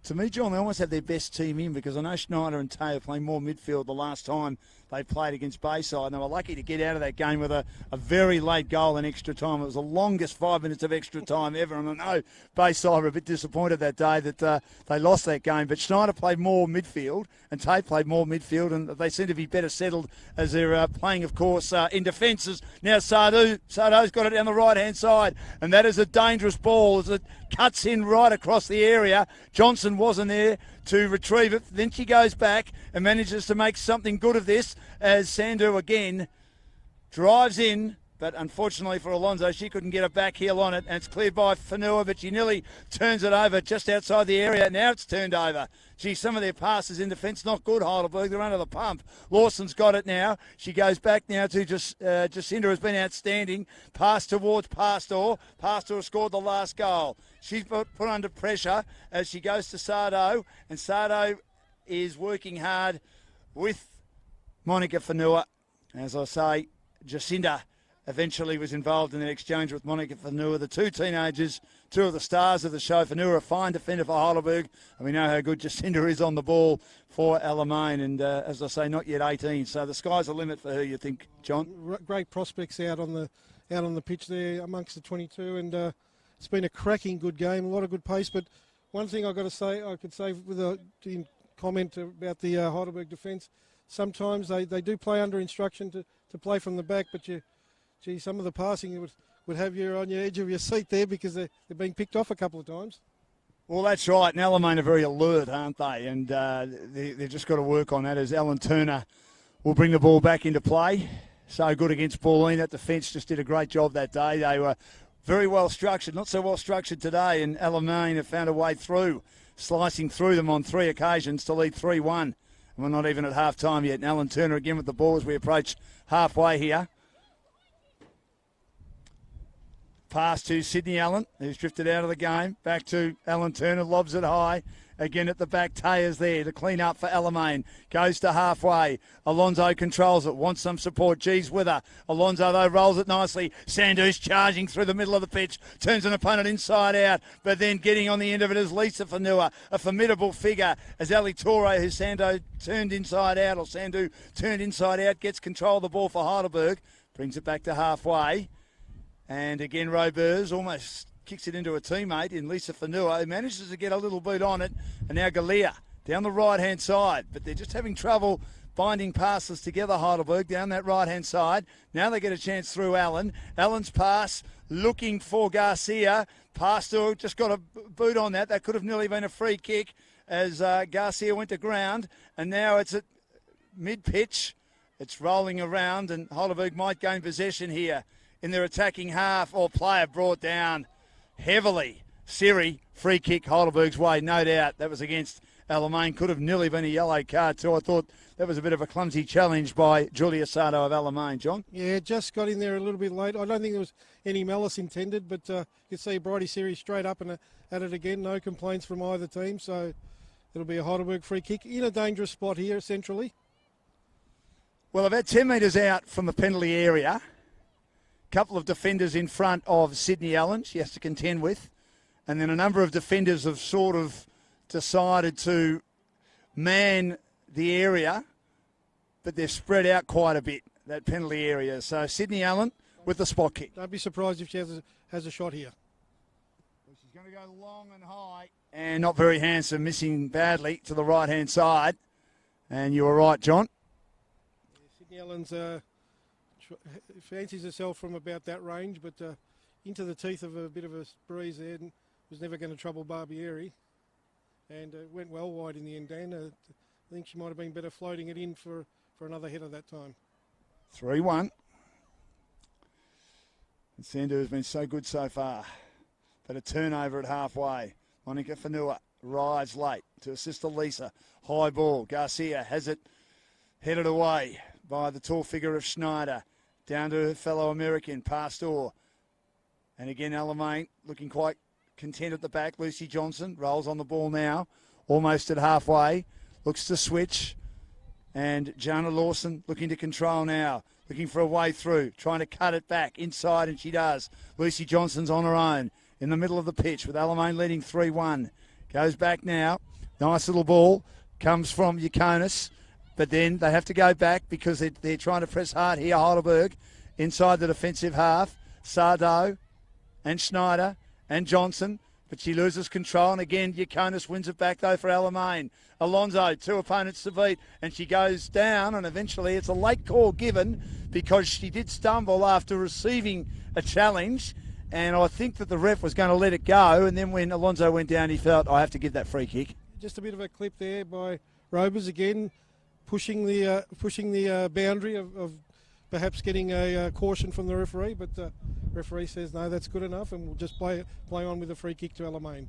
To me, John, they almost have their best team in because I know Schneider and Tay are playing more midfield the last time they played against Bayside. And they were lucky to get out of that game with a very late goal in extra time. It was the longest 5 minutes of extra time ever. And I know Bayside were a bit disappointed that day that they lost that game. But Schneider played more midfield and Tay played more midfield. And they seem to be better settled as they're playing, of course, in defences. Now Sardo's got it down the right-hand side. And that is a dangerous ball as it cuts in right across the area. Johnson wasn't there to retrieve it. Then she goes back and manages to make something good of this as Sandu again drives in, but unfortunately for Alonso, she couldn't get a back heel on it, and it's cleared by Fanua, but she nearly turns it over just outside the area. Now it's turned over. Gee, some of their passes in defence not good, Heidelberg. They're under the pump. Lawson's got it now. She goes back now to Jacinda, has been outstanding. Pass towards Pastor. Pastor has scored the last goal. She's put under pressure as she goes to Sardo, and Sardo is working hard with Monica Fanua. As I say, Jacinda eventually was involved in an exchange with Monica Fanua. The two teenagers, two of the stars of the show. Fanua, a fine defender for Heidelberg, and we know how good Jacinda is on the ball for Alamein. And as I say, not yet 18, so the sky's the limit for her, you think, John? Great prospects out on the pitch there amongst the 22, and it's been a cracking good game, a lot of good pace. But one thing I could say with a comment about the Heidelberg defence, sometimes they do play under instruction to play from the back, but some of the passing would have you on the edge of your seat there because they're being picked off a couple of times. Well, that's right. And Alamein are very alert, aren't they? And they've just got to work on that as Alan Turner will bring the ball back into play. So good against Pauline. That defence just did a great job that day. They were very well structured, not so well structured today, and Alamein have found a way through, slicing through them on 3 occasions to lead 3-1. And we're not even at half-time yet. And Alan Turner again with the ball as we approach halfway here. Pass to Sydney Allen, who's drifted out of the game. Back to Alan Turner, lobs it high. Again at the back, Taya's there to clean up for Alamein. Goes to halfway. Alonso controls it, wants some support. G's with her. Alonso, though, rolls it nicely. Sandu's charging through the middle of the pitch. Turns an opponent inside out, but then getting on the end of it is Lisa Fanua, a formidable figure as Ali Torre, who Sandu turned inside out, gets control of the ball for Heidelberg. Brings it back to halfway. And again, Robers almost kicks it into a teammate in Lisa Fanua, who manages to get a little boot on it. And now Galea down the right-hand side. But they're just having trouble binding passes together, Heidelberg, down that right-hand side. Now they get a chance through Allen. Allen's pass, looking for Garcia. Pastor just got a boot on that. That could have nearly been a free kick as Garcia went to ground. And now it's at mid-pitch. It's rolling around, and Heidelberg might gain possession here in their attacking half. Or player brought down heavily. Siri, free kick Heidelberg's way, no doubt. That was against Alamein. Could have nearly been a yellow card too. I thought that was a bit of a clumsy challenge by Julia Sardo of Alamein, John. Yeah, just got in there a little bit late. I don't think there was any malice intended, but you can see Bridie Siri straight up and at it again. No complaints from either team, so it'll be a Heidelberg free kick in a dangerous spot here centrally. Well, about 10 metres out from the penalty area. Couple of defenders in front of Sydney Allen she has to contend with. And then a number of defenders have sort of decided to man the area, but they've spread out quite a bit, that penalty area. So Sydney Allen with the spot kick. Don't be surprised if she has a shot here. Well, she's going to go long and high. And not very handsome, missing badly to the right-hand side. And you were right, John. Yeah, Sydney Allen's fancies herself from about that range, but into the teeth of a bit of a breeze there, and was never going to trouble Barbieri. And went well wide in the end, Dan. I think she might have been better floating it in for another header that time. 3-1. And Sandu has been so good so far. But a turnover at halfway. Monica Fanua arrives late to assist Elisa. High ball. Garcia has it headed away by the tall figure of Schneider. Down to her fellow American, Pastor. And again, Alamein looking quite content at the back. Lucy Johnson rolls on the ball now, almost at halfway. Looks to switch. And Jana Lawson looking to control now. Looking for a way through. Trying to cut it back inside, and she does. Lucy Johnson's on her own in the middle of the pitch with Alamein leading 3-1. Goes back now. Nice little ball. Comes from Yakonis. But then they have to go back because they're trying to press hard here, Heidelberg, inside the defensive half. Sardo and Schneider and Johnson. But she loses control. And again, Yakonis wins it back, though, for Alamein. Alonso, two opponents to beat. And she goes down. And eventually it's a late call given because she did stumble after receiving a challenge. And I think that the ref was going to let it go. And then when Alonso went down, he felt, I have to give that free kick. Just a bit of a clip there by Robers again. Pushing the boundary of perhaps getting a caution from the referee, but the referee says no, that's good enough, and we'll just play on with a free kick to Alamein.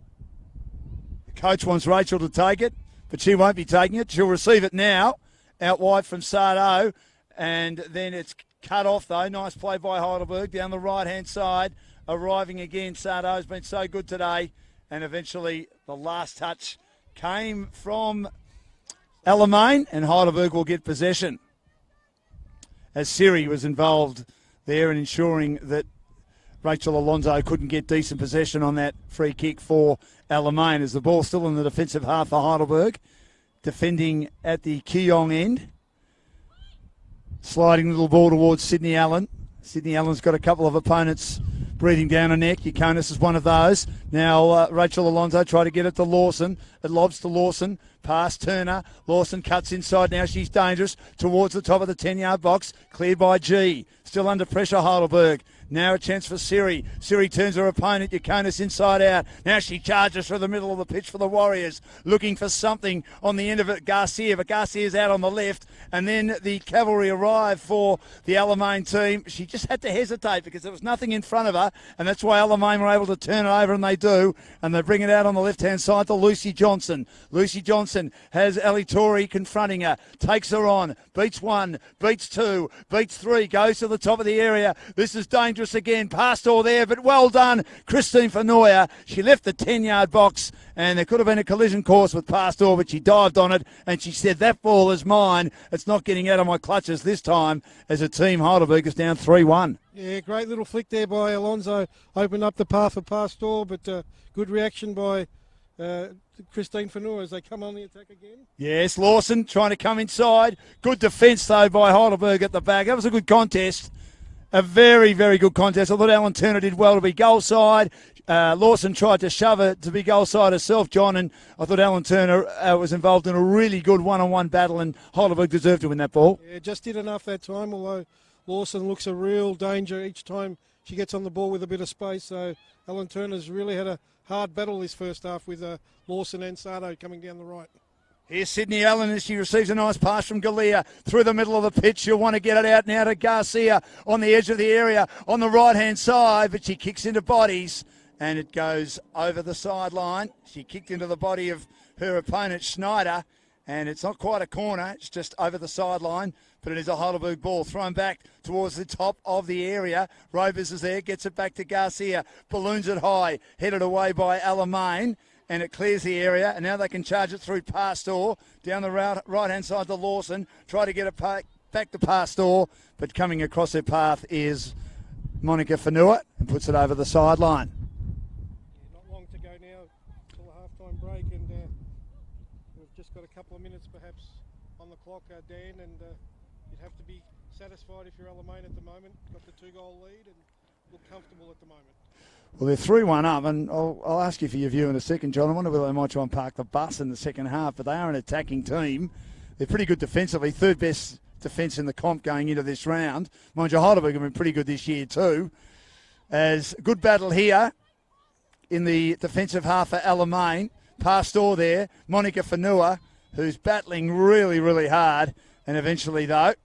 The coach wants Rachel to take it, but she won't be taking it. She'll receive it now, out wide from Sardo, and then it's cut off though. Nice play by Heidelberg down the right-hand side, arriving again. Sardo's been so good today, and eventually the last touch came from Alamein, and Heidelberg will get possession. As Siri was involved there in ensuring that Rachel Alonso couldn't get decent possession on that free kick for Alamein, as the ball still in the defensive half for Heidelberg, defending at the Keong end. Sliding little ball towards Sydney Allen. Sydney Allen's got a couple of opponents breathing down her neck. Yakonis is one of those. Now Rachel Alonso try to get it to Lawson. It lobs to Lawson. Past Turner. Lawson cuts inside. Now she's dangerous towards the top of the 10-yard box. Cleared by G. Still under pressure, Heidelberg. Now a chance for Siri. Siri turns her opponent, Yakonis, inside out. Now she charges through the middle of the pitch for the Warriors. Looking for something on the end of it, Garcia. But Garcia's out on the left. And then the cavalry arrived for the Alamein team. She just had to hesitate because there was nothing in front of her, and that's why Alamein were able to turn it over, and they do. And they bring it out on the left-hand side to Lucy Johnson. Lucy Johnson has Ellie Torrey confronting her, takes her on, beats one, beats two, beats three, goes to the top of the area. This is dangerous again. Pastor there, but well done, Christine Fanoia. She left the 10-yard box, and there could have been a collision course with Pastor, but she dived on it, and she said, that ball is mine. It's not getting out of my clutches this time, as a team Heidelberg is down 3-1. Yeah, great little flick there by Alonso. Opened up the path for Pastor, but good reaction by Christine Fanoia as they come on the attack again. Yes, Lawson trying to come inside. Good defence, though, by Heidelberg at the back. That was a good contest. A very, very good contest. I thought Alan Turner did well to be goal side. Lawson tried to shove it to be goal side herself, John, and I thought Alan Turner was involved in a really good one-on-one battle, and Heidelberg deserved to win that ball. Yeah, just did enough that time, although Lawson looks a real danger each time she gets on the ball with a bit of space. So Alan Turner's really had a hard battle this first half with Lawson and Sardo coming down the right. Here's Sydney Allen as she receives a nice pass from Galea through the middle of the pitch. She'll want to get it out now to Garcia on the edge of the area on the right-hand side, but she kicks into bodies and it goes over the sideline. She kicked into the body of her opponent, Schneider, and it's not quite a corner. It's just over the sideline, but it is a Heidelberg ball thrown back towards the top of the area. Rovers is there, gets it back to Garcia, balloons it high, headed away by Alamein. And it clears the area, and now they can charge it through Pastor, down the right-hand side to Lawson, try to get it back to Pastor, but coming across their path is Monica Fanoia, and puts it over the sideline. Yeah, not long to go now till the half-time break, and we've just got a couple of minutes perhaps on the clock, Dan, and you'd have to be satisfied if you're Alamein at the moment. Got the 2-goal lead and look comfortable at the moment. Well, they're 3-1 up, and I'll ask you for your view in a second, John. I wonder whether they might try and park the bus in the second half, but they are an attacking team. They're pretty good defensively, third best defence in the comp going into this round. Mind you, Heidelberg have been pretty good this year too. As a good battle here in the defensive half for Alamein. Pastor there, Monica Fanoia, who's battling really, really hard, and eventually, though,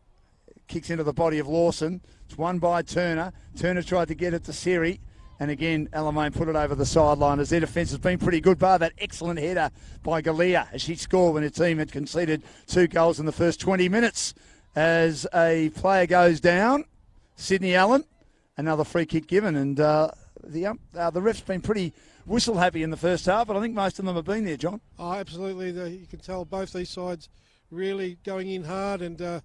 kicks into the body of Lawson. It's won by Turner. Turner tried to get it to Siri. And again, Alamein put it over the sideline as their defence has been pretty good, bar that excellent header by Galea as she scored when her team had conceded 2 goals in the first 20 minutes. As a player goes down, Sydney Allen, another free kick given. And the ref's been pretty whistle happy in the first half, but I think most of them have been there, John. Oh, absolutely. You can tell both these sides really going in hard, and I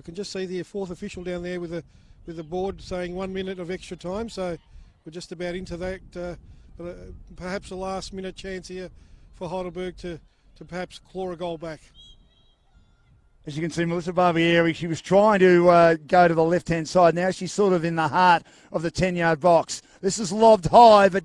can just see the fourth official down there with the board saying 1 minute of extra time. So we're just about into that, but perhaps a last-minute chance here for Heidelberg to perhaps claw a goal back. As you can see, Melissa Barbieri, she was trying to go to the left-hand side. Now she's sort of in the heart of the 10-yard box. This is lobbed high, but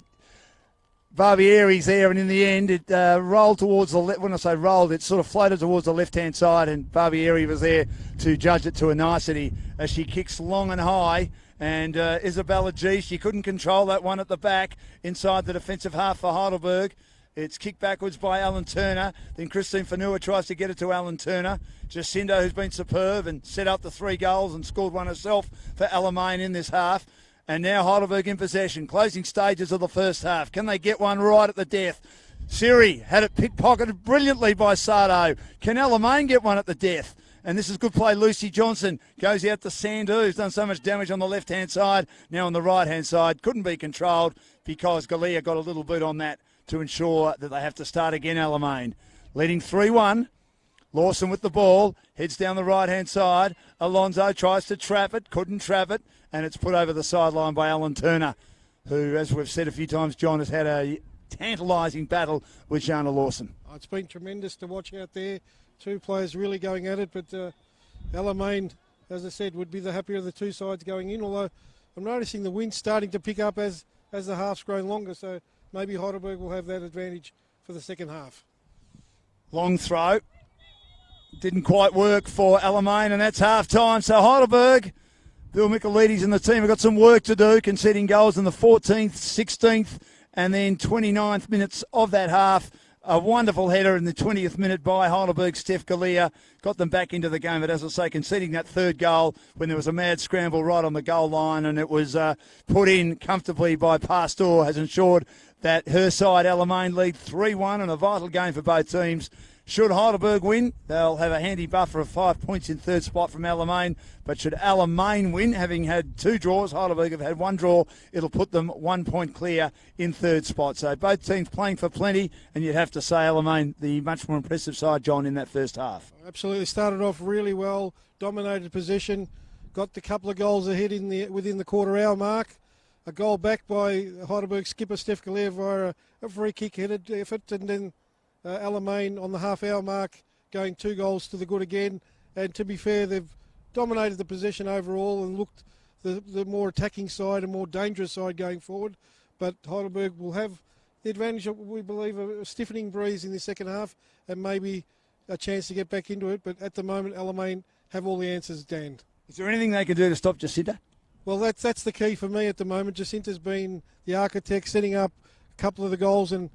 Barbieri's there, and in the end, it rolled towards the left. When I say rolled, it sort of floated towards the left-hand side, and Barbieri was there to judge it to a nicety as she kicks long and high. And Isabella G, she couldn't control that one at the back inside the defensive half for Heidelberg. It's kicked backwards by Alan Turner. Then Christine Fanoia tries to get it to Alan Turner. Jacinda, who's been superb and set up the 3 goals and scored one herself for Alamein in this half. And now Heidelberg in possession, closing stages of the first half. Can they get one right at the death? Siri had it pickpocketed brilliantly by Sardo. Can Alamein get one at the death? And this is good play. Lucy Johnson goes out to Sandu, who's done so much damage on the left-hand side. Now on the right-hand side, couldn't be controlled because Galea got a little boot on that to ensure that they have to start again, Alamein. Leading 3-1. Lawson with the ball, heads down the right-hand side. Alonso tries to trap it, couldn't trap it, and it's put over the sideline by Alan Turner, who, as we've said a few times, John, has had a tantalising battle with Jana Lawson. Oh, it's been tremendous to watch out there. 2 players really going at it, but Alamein, as I said, would be the happier of the 2 sides going in, although I'm noticing the wind's starting to pick up as the half's grown longer, so maybe Heidelberg will have that advantage for the second half. Long throw. Didn't quite work for Alamein, and that's half-time. So Heidelberg, Bill Michaelides and the team have got some work to do, conceding goals in the 14th, 16th, and then 29th minutes of that half. A wonderful header in the 20th minute by Heidelberg. Steph Galea got them back into the game. But as I say, conceding that third goal when there was a mad scramble right on the goal line and it was put in comfortably by Pastor has ensured that her side, Alamein, lead 3-1 and a vital game for both teams. Should Heidelberg win, they'll have a handy buffer of 5 points in third spot from Alamein. But should Alamein win, having had 2 draws, Heidelberg have had 1 draw, it'll put them 1 point clear in third spot. So both teams playing for plenty, and you'd have to say Alamein, the much more impressive side, John, in that first half. Absolutely, started off really well, dominated position, got the couple of goals ahead within the quarter-hour mark. A goal back by Heidelberg skipper Steph Galea via a free kick-headed effort, and then Alamein on the half-hour mark going 2 goals to the good again. And to be fair, they've dominated the possession overall and looked the more attacking side and more dangerous side going forward. But Heidelberg will have the advantage of, we believe, a stiffening breeze in the second half and maybe a chance to get back into it. But at the moment, Alamein have all the answers, Dan. Is there anything they can do to stop Jacinta? Well, that's the key for me at the moment. Jacinta's been the architect, setting up a couple of the goals and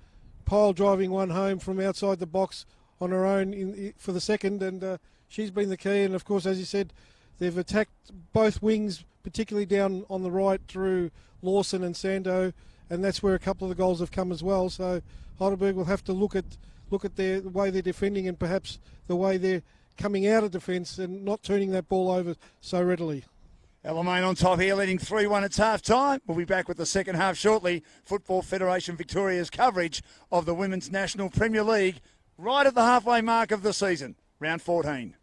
pile driving one home from outside the box on her own for the second, and she's been the key. And of course, as you said, they've attacked both wings, particularly down on the right through Lawson and Sando, and that's where a couple of the goals have come as well. So Heidelberg will have to look at the way they're defending and perhaps the way they're coming out of defence and not turning that ball over so readily. Alamein on top here, leading 3-1 at half-time. We'll be back with the second half shortly. Football Federation Victoria's coverage of the Women's National Premier League right at the halfway mark of the season, round 14.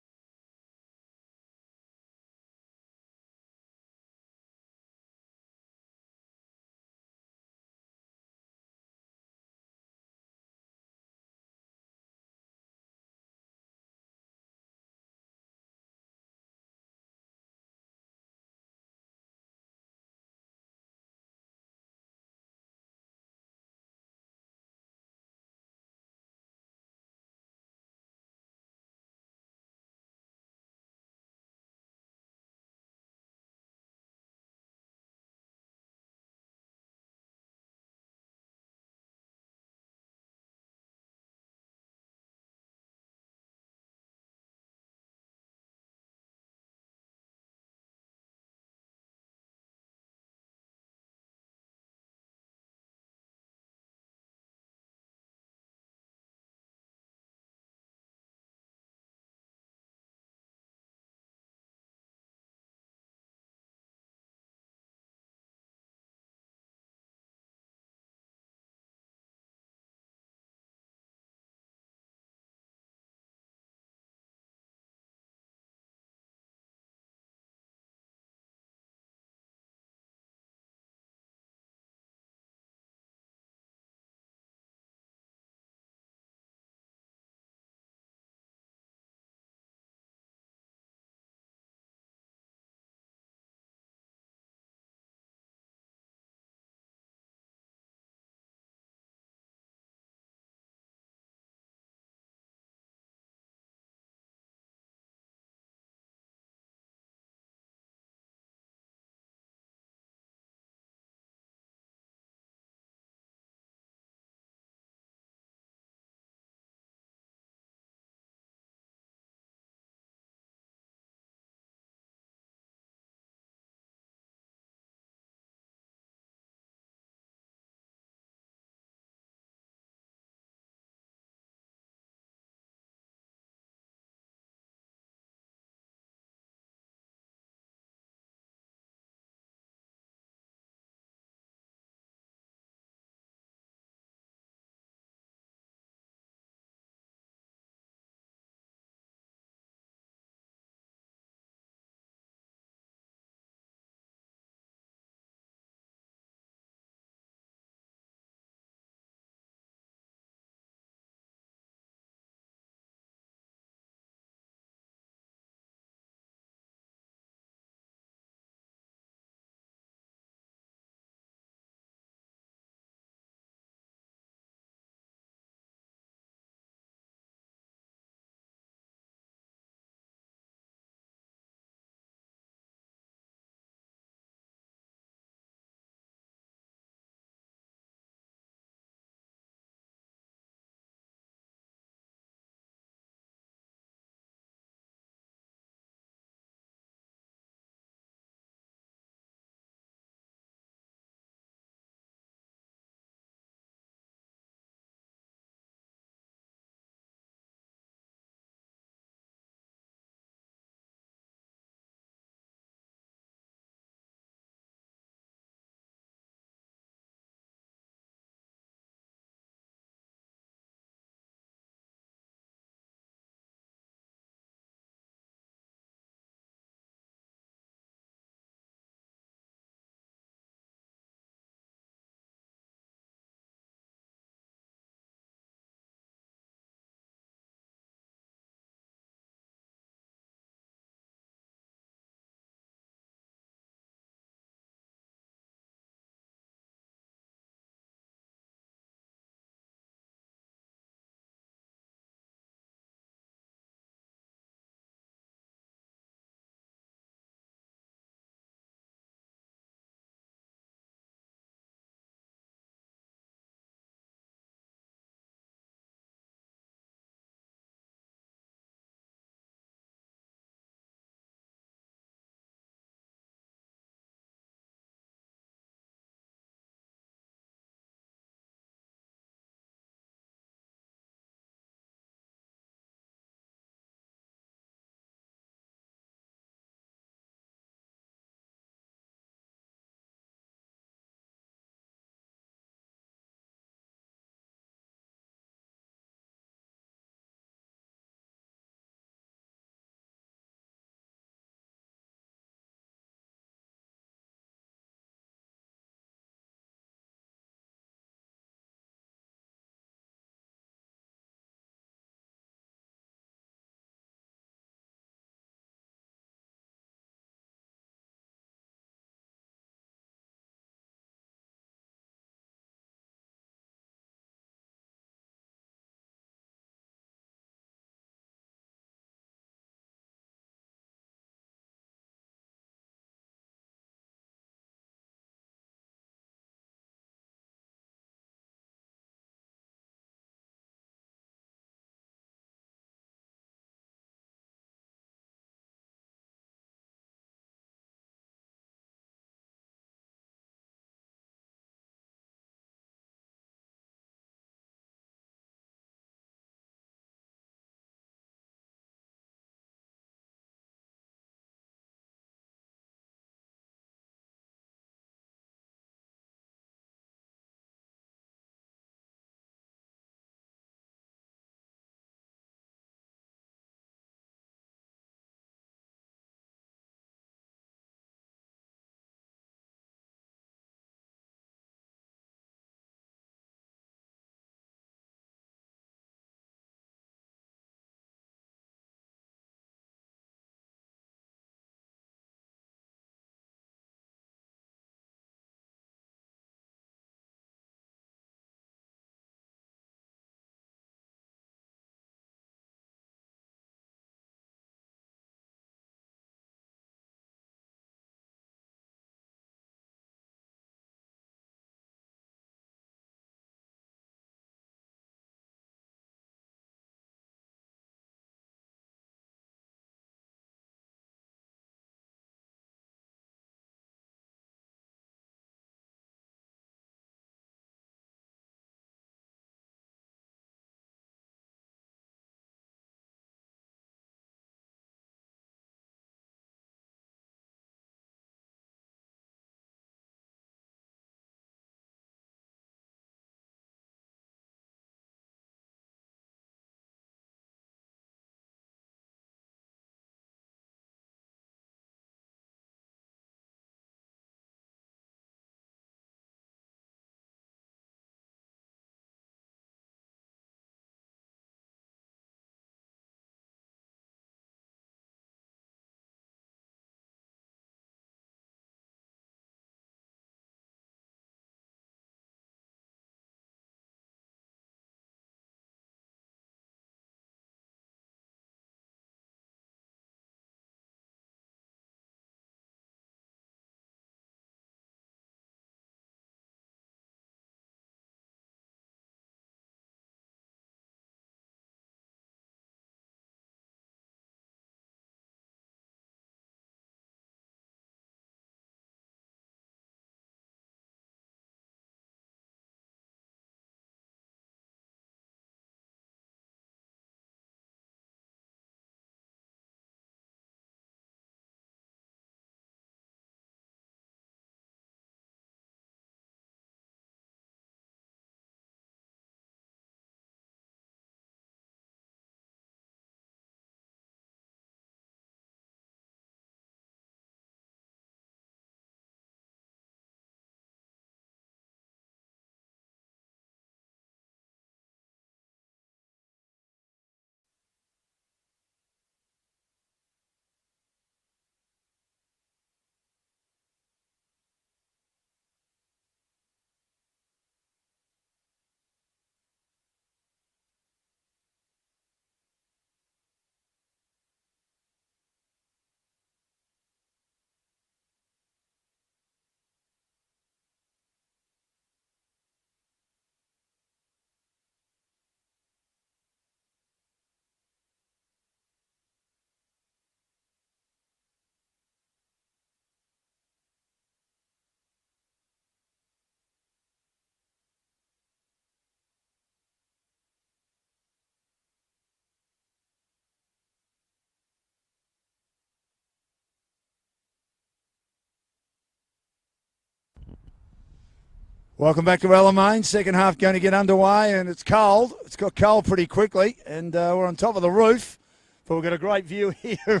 Welcome back to Alamein. Second half going to get underway, and it's cold. It's got cold pretty quickly, and we're on top of the roof. But we've got a great view here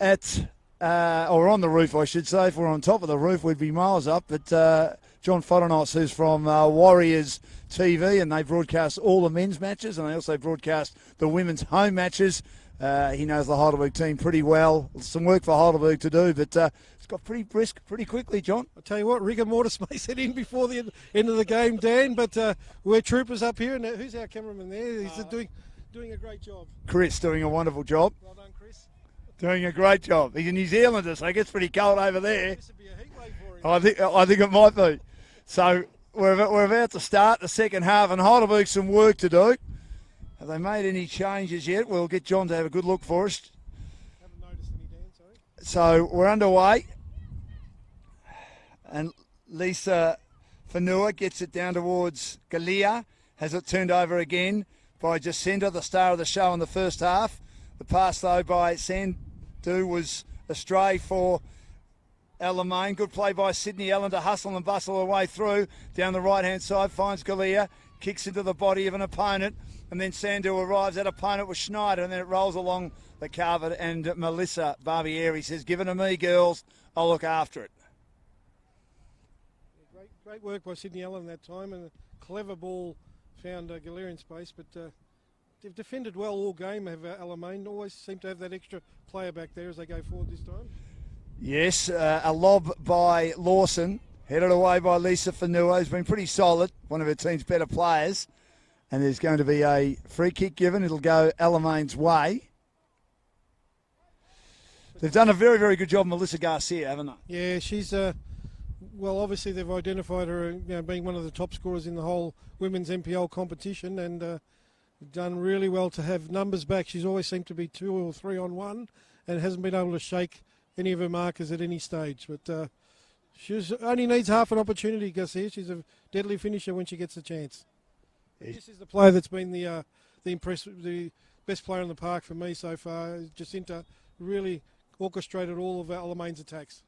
or on the roof, I should say. If we're on top of the roof, we'd be miles up. But John Fodonos, who's from Warriors TV, and they broadcast all the men's matches, and they also broadcast the women's home matches. He knows the Heidelberg team pretty well. Some work for Heidelberg to do, but it's got pretty brisk pretty quickly, John. I'll tell you what, rigor mortis may set in before the end of the game, Dan, but we're troopers up here, and who's our cameraman there? He's doing a great job. Chris doing a wonderful job. Well done, Chris. Doing a great job. He's a New Zealander, so it gets pretty cold over there. This would be a heat wave for him. I think it might be. So we're about to start the second half, and Heidelberg some work to do. Have they made any changes yet? We'll get John to have a good look for us. Haven't noticed any, Dan, sorry. So we're underway. And Lisa Fanua gets it down towards Galea. Has it turned over again by Jacinta, the star of the show in the first half. The pass, though, by Sandu was astray for Alamein. Good play by Sydney Ellen to hustle and bustle her way through. Down the right-hand side, finds Galea. Kicks into the body of an opponent. And then Sandu arrives. That opponent was Schneider. And then it rolls along the carpet. And Melissa Barbieri says, "Give it to me, girls. I'll look after it." Great work by Sydney Allen that time, and a clever ball found Galea in space, but they've defended well all game, have Alamein. Always seem to have that extra player back there as they go forward this time. Yes, a lob by Lawson, headed away by Lisa Fanua, who's been pretty solid, one of her team's better players. And there's going to be a free kick given. It'll go Alamein's way. They've done a very, very good job, Melissa Garcia, haven't they? Yeah, she's... well, obviously they've identified her being one of the top scorers in the whole women's NPL competition, and done really well to have numbers back. She's always seemed to be 2 or 3 on 1 and hasn't been able to shake any of her markers at any stage. But she only needs half an opportunity, Garcia. She's a deadly finisher when she gets the chance. This is the player that's been the best player in the park for me so far. Jacinta really orchestrated all of Alamein's attacks.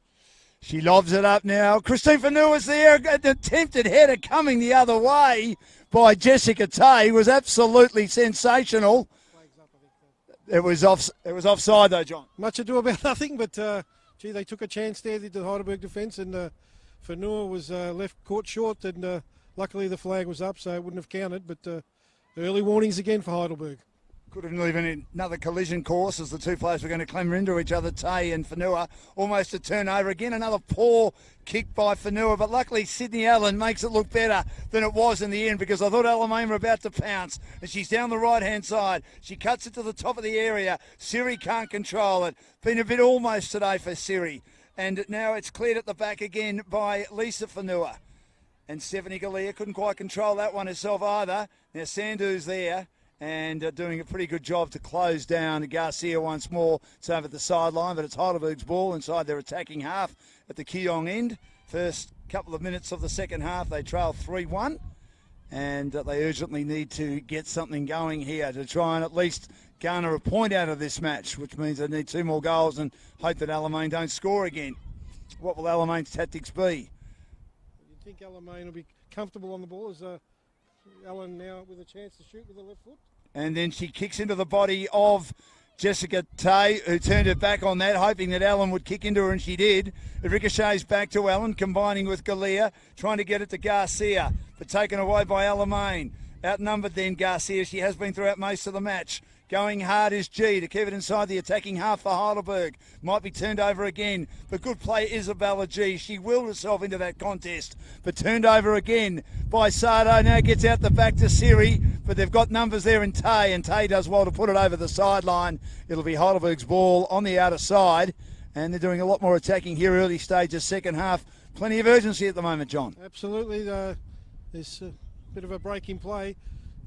She lobs it up now. Christine Fanua's there. An attempted header coming the other way by Jessica Tay was absolutely sensational. It was offside though, John. Much ado about nothing, but gee, they took a chance there, did the Heidelberg defence, and Fanua was left caught short, and luckily the flag was up, so it wouldn't have counted. But early warnings again for Heidelberg. Could have nearly been another collision course as the two players were going to clamour into each other, Tay and Fanua. Almost a turnover again. Another poor kick by Fanua, but luckily Sydney Allen makes it look better than it was in the end, because I thought Alamein were about to pounce. And she's down the right-hand side. She cuts it to the top of the area. Siri can't control it. Been a bit almost today for Siri. And now it's cleared at the back again by Lisa Fanua. And Stephanie Galea couldn't quite control that one herself either. Now Sandu's there, and doing a pretty good job to close down Garcia once more. It's over the sideline, but it's Heidelberg's ball inside their attacking half at the Keong end. First couple of minutes of the second half, they trail 3-1, and they urgently need to get something going here to try and at least garner a point out of this match, which means they need 2 more goals and hope that Alamein don't score again. What will Alamein's tactics be? You think Alamein will be comfortable on the ball? Is Allen now with a chance to shoot with the left foot? And then she kicks into the body of Jessica Tay, who turned her back on that, hoping that Allen would kick into her, and she did. It ricochets back to Allen, combining with Galea, trying to get it to Garcia, but taken away by Alamein. Outnumbered then Garcia. She has been throughout most of the match. Going hard is G to keep it inside the attacking half for Heidelberg. Might be turned over again, but good play Isabella G. She willed herself into that contest, but turned over again by Sardo. Now gets out the back to Siri, but they've got numbers there in Tay, and Tay does well to put it over the sideline. It'll be Heidelberg's ball on the outer side, and they're doing a lot more attacking here early stages, second half. Plenty of urgency at the moment, John. Absolutely. There's a bit of a break in play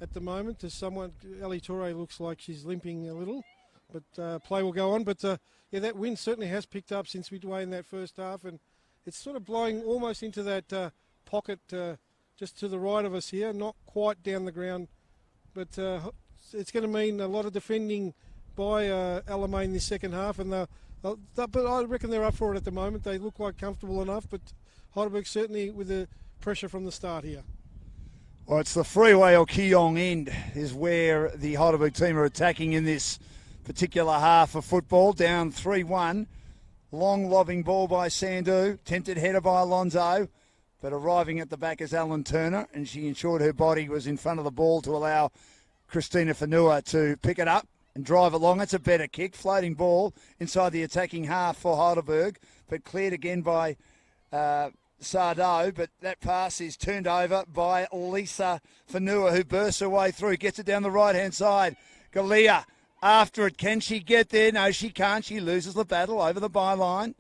at the moment. There's someone, Ali Torre looks like she's limping a little, but play will go on. But yeah, that wind certainly has picked up since midway in that first half, and it's sort of blowing almost into that pocket just to the right of us here, not quite down the ground, but it's going to mean a lot of defending by Alamein this second half, and but I reckon they're up for it at the moment. They look like comfortable enough, but Heidelberg certainly with the pressure from the start here. Well, it's the freeway or Keong end is where the Heidelberg team are attacking in this particular half of football. Down 3-1. Long lobbing ball by Sandu. Tempted header by Alonso. But arriving at the back is Alan Turner. And she ensured her body was in front of the ball to allow Christina Fanua to pick it up and drive along. It's a better kick. Floating ball inside the attacking half for Heidelberg. But cleared again by Sardo, but that pass is turned over by Lisa Fanua, who bursts her way through, gets it down the right-hand side. Galea after it. Can she get there? No, she can't. She loses the battle over the byline.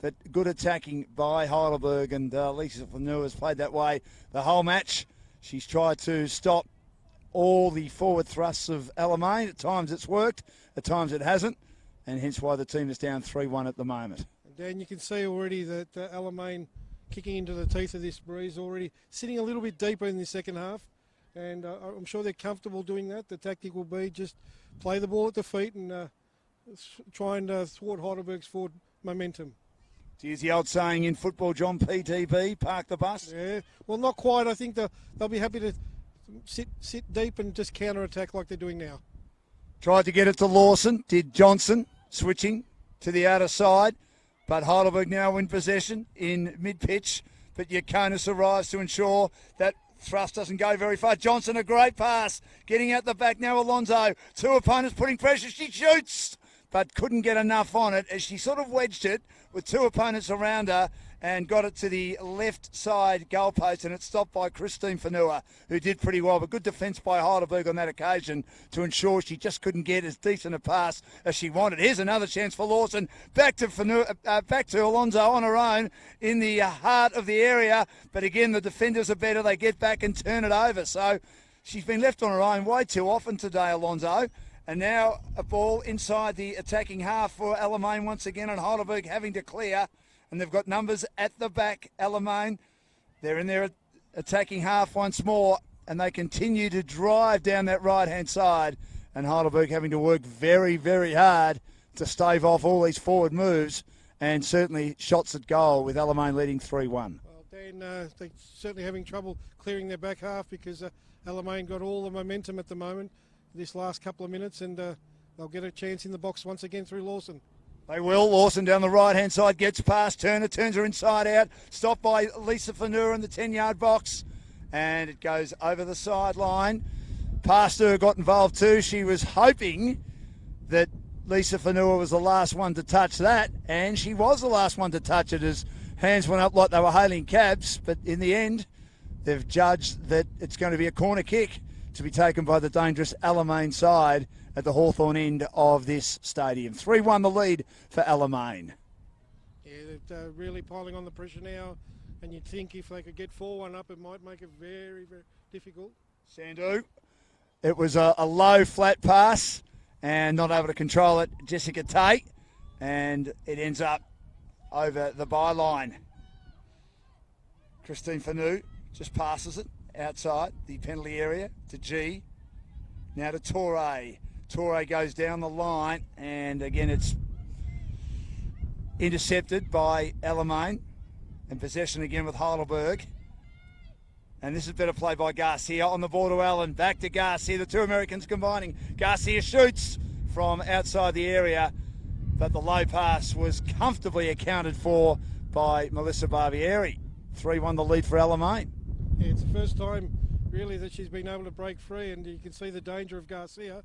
But good attacking by Heidelberg, and Lisa Fanua has played that way the whole match. She's tried to stop all the forward thrusts of Alamein. At times it's worked, at times it hasn't, and hence why the team is down 3-1 at the moment. And Dan, you can see already that Alamein kicking into the teeth of this breeze already, sitting a little bit deeper in the second half, and I'm sure they're comfortable doing that. The tactic will be just play the ball at the feet and try and thwart Heidelberg's forward momentum. Here's the old saying in football, John, PTB, park the bus. Yeah, well, not quite. I think they'll be happy to sit deep and just counter-attack like they're doing now. Tried to get it to Lawson, did Johnson, switching to the outer side. But Heidelberg now in possession in mid-pitch. But Yakonis arrives to ensure that thrust doesn't go very far. Johnson, a great pass. Getting out the back now, Alonso. Two opponents putting pressure. She shoots, but couldn't get enough on it as she sort of wedged it with two opponents around her and got it to the left side goalpost, and it's stopped by Christine Fanua, who did pretty well. But good defence by Heidelberg on that occasion to ensure she just couldn't get as decent a pass as she wanted. Here's another chance for Lawson. Back to Fanua, back to Alonso on her own in the heart of the area. But again, the defenders are better. They get back and turn it over. So she's been left on her own way too often today, Alonso. And now a ball inside the attacking half for Alamein once again, and Heidelberg having to clear. And they've got numbers at the back, Alamein. They're in their attacking half once more, and they continue to drive down that right-hand side. And Heidelberg having to work very, very hard to stave off all these forward moves, and certainly shots at goal with Alamein leading 3-1. Well, Dan, they're certainly having trouble clearing their back half because Alamein got all the momentum at the moment this last couple of minutes, and they'll get a chance in the box once again through Lawson. They will. Lawson down the right-hand side, gets past Turner, turns her inside out, stopped by Lisa Fanua in the 10-yard box, and it goes over the sideline. Past her got involved too. She was hoping that Lisa Fanua was the last one to touch that, and she was the last one to touch it as hands went up like they were hailing cabs, but in the end, they've judged that it's going to be a corner kick to be taken by the dangerous Alamein side at the Hawthorn end of this stadium. 3-1 the lead for Alamein. Yeah, they're really piling on the pressure now, and you'd think if they could get 4-1 up, it might make it very, very difficult. Sandu, it was a low, flat pass, and not able to control it, Jessica Tate, and it ends up over the byline. Christine Fanua just passes it outside the penalty area to G. Now to Torre. Torre goes down the line, and again it's intercepted by Alamein, and possession again with Heidelberg. And this is better play by Garcia on the ball to Allen. Back to Garcia, the two Americans combining. Garcia shoots from outside the area, but the low pass was comfortably accounted for by Melissa Barbieri. 3-1 the lead for Alamein. Yeah, it's the first time really that she's been able to break free, and you can see the danger of Garcia.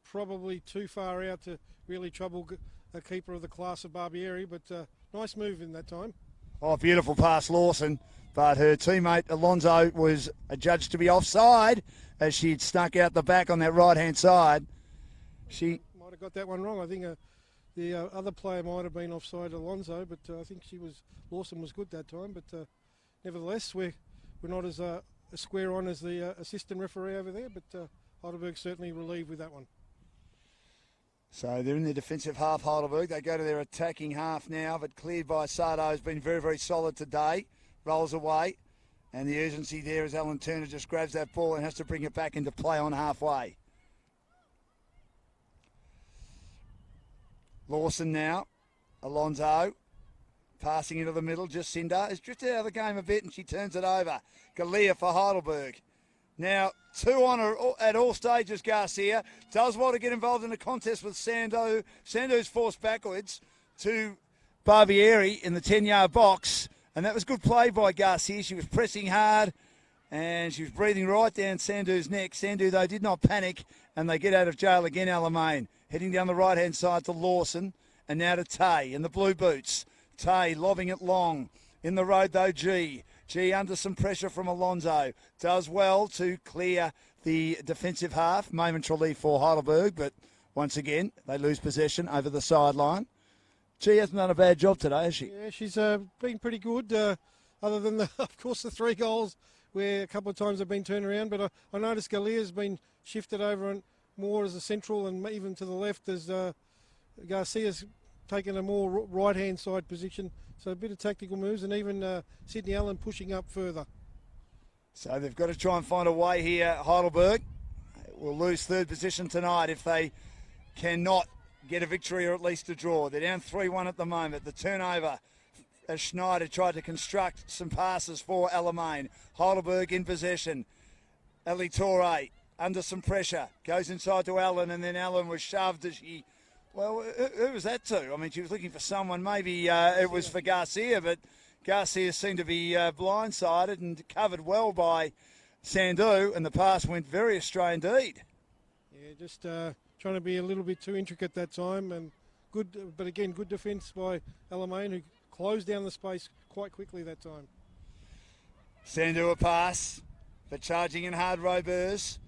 Probably too far out to really trouble a keeper of the class of Barbieri, but nice move in that time. Oh, beautiful pass, Lawson. But her teammate Alonso was adjudged to be offside as she'd snuck out the back on that right-hand side. She might have got that one wrong. I think the other player might have been offside, Alonso, but I think Lawson was good that time. But nevertheless, we're not as square on as the assistant referee over there, but Heidelberg certainly relieved with that one. So they're in the defensive half, Heidelberg. They go to their attacking half now, but cleared by Sardo has been very, very solid today. Rolls away, and the urgency there as Alan Turner just grabs that ball and has to bring it back into play on halfway. Lawson now, Alonso, Passing into the middle, Jacinda has drifted out of the game a bit and she turns it over. Galia for Heidelberg. Now, 2 on her at all stages, Garcia. Does well to get involved in a contest with Sando. Sando's forced backwards to Barbieri in the 10-yard box. And that was good play by Garcia. She was pressing hard and she was breathing right down Sandu's neck. Sandu, though, did not panic and they get out of jail again, Alamein. Heading down the right-hand side to Lawson and now to Tay in the blue boots. Tay lobbing it long. In the road, though, G under some pressure from Alonso. Does well to clear the defensive half momentarily for Heidelberg, but once again, they lose possession over the sideline. G hasn't done a bad job today, has she? Yeah, she's been pretty good, other than, of course, the 3 goals where a couple of times they've been turned around. But I noticed Galia's been shifted over and more as a central and even to the left as Garcia's taken a more right-hand side position. So a bit of tactical moves and even Sydney Allen pushing up further. So they've got to try and find a way here. Heidelberg will lose third position tonight if they cannot get a victory or at least a draw. They're down 3-1 at the moment. The turnover as Schneider tried to construct some passes for Alamein. Heidelberg in possession. Ellie Torre under some pressure. Goes inside to Allen and then Allen was shoved as she... Well, who was that to? I mean, she was looking for someone. Maybe it was for Garcia, but Garcia seemed to be blindsided and covered well by Sandu, and the pass went very astray indeed. Yeah, just trying to be a little bit too intricate that time, and good, but again, good defence by Alamein, who closed down the space quite quickly that time. Sandu a pass, but charging in hard Robers.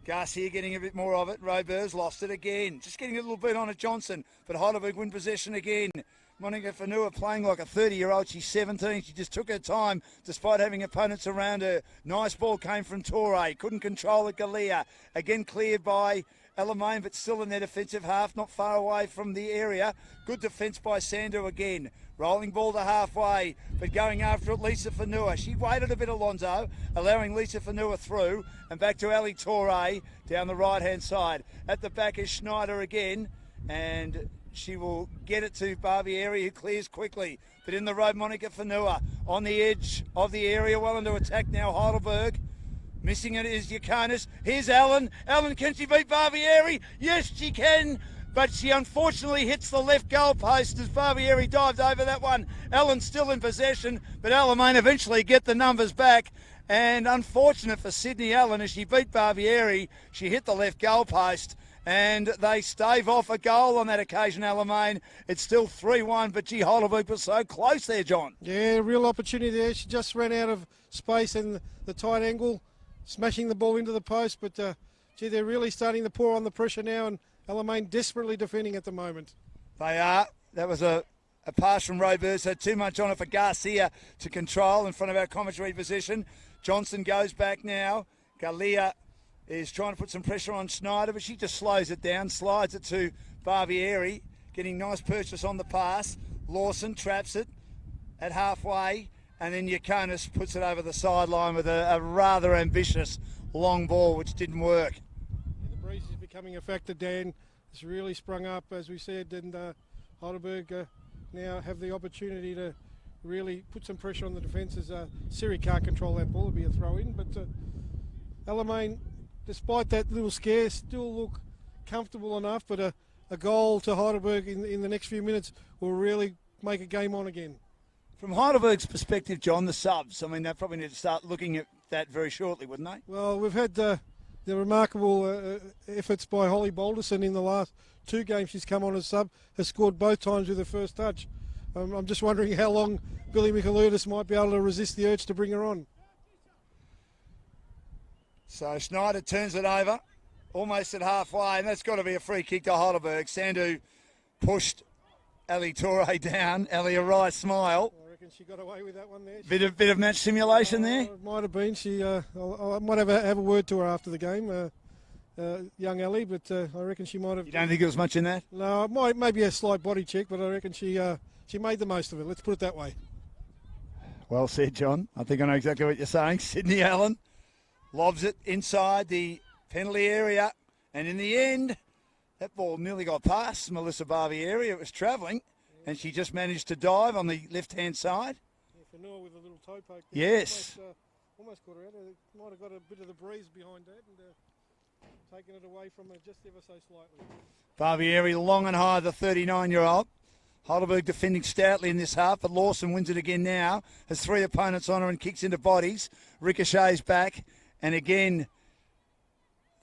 Garcia getting a bit more of it. Robers lost it again. Just getting a little bit on it, Johnson. But Heidelberg win possession again. Monica Fanua playing like a 30-year-old. She's 17. She just took her time despite having opponents around her. Nice ball came from Torre. Couldn't control it, Galia. Again cleared by Alamein, but still in their defensive half, not far away from the area. Good defence by Sandu again. Rolling ball to halfway, but going after it, Lisa Fanua. She waited a bit, Alonso, allowing Lisa Fanua through, and back to Ali Torre down the right-hand side. At the back is Schneider again, and she will get it to Barbieri, who clears quickly. But in the road, Monica Fanua on the edge of the area, well into attack now, Heidelberg. Missing it is Yaconis. Here's Allen. Allen, can she beat Barbieri? Yes, she can. But she unfortunately hits the left goal post as Barbieri dived over that one. Allen still in possession, but Alamein eventually get the numbers back. And unfortunate for Sydney Allen as she beat Barbieri, she hit the left goal post. And they stave off a goal on that occasion, Alamein. It's still 3-1, but gee, Heidelberg was so close there, John. Yeah, real opportunity there. She just ran out of space in the tight angle, smashing the ball into the post. But, gee, they're really starting to pour on the pressure now, and Alamein desperately defending at the moment. They are. That was a pass from Robers. Had too much on it for Garcia to control in front of our commentary position. Johnson goes back now. Galia is trying to put some pressure on Schneider, but she just slows it down, slides it to Barbieri, getting nice purchase on the pass. Lawson traps it at halfway, and then Yaconis puts it over the sideline with a rather ambitious long ball, which didn't work. The breeze is becoming a factor, Dan. It's really sprung up, as we said, and Heidelberg now have the opportunity to really put some pressure on the defence as Siri can't control that ball. It'll be a throw-in, but Alamein, despite that little scare, still look comfortable enough, but a goal to Heidelberg in the next few minutes will really make a game on again. From Heidelberg's perspective, John, the subs, I mean, they probably need to start looking at that very shortly, wouldn't they? Well, we've had the remarkable efforts by Holly Balderson in the last 2 games she's come on as sub, has scored both times with her first touch. I'm just wondering how long Billy Michaludis might be able to resist the urge to bring her on. So Schneider turns it over, almost at halfway, and that's got to be a free kick to Heidelberg. Sandu pushed Ali Torre down. Ali, a wry smile. I reckon she got away with that one there. Bit of match simulation there? It might have been. I might have a word to her after the game, young Ali, but I reckon she might have... You don't think there was much in that? No, maybe a slight body check, but I reckon she made the most of it. Let's put it that way. Well said, John. I think I know exactly what you're saying. Sydney Allen lobs it inside the penalty area, and in the end, that ball nearly got past Melissa Barbieri. It was travelling, and she just managed to dive on the left-hand side. Yeah, Fanua with a little toe poke. Yes. Almost got her out. Might have got a bit of the breeze behind that and taken it away from her just ever so slightly. Barbieri long and high, the 39-year-old. Heidelberg defending stoutly in this half, but Lawson wins it again now. Has 3 opponents on her and kicks into bodies. Ricochets back, and again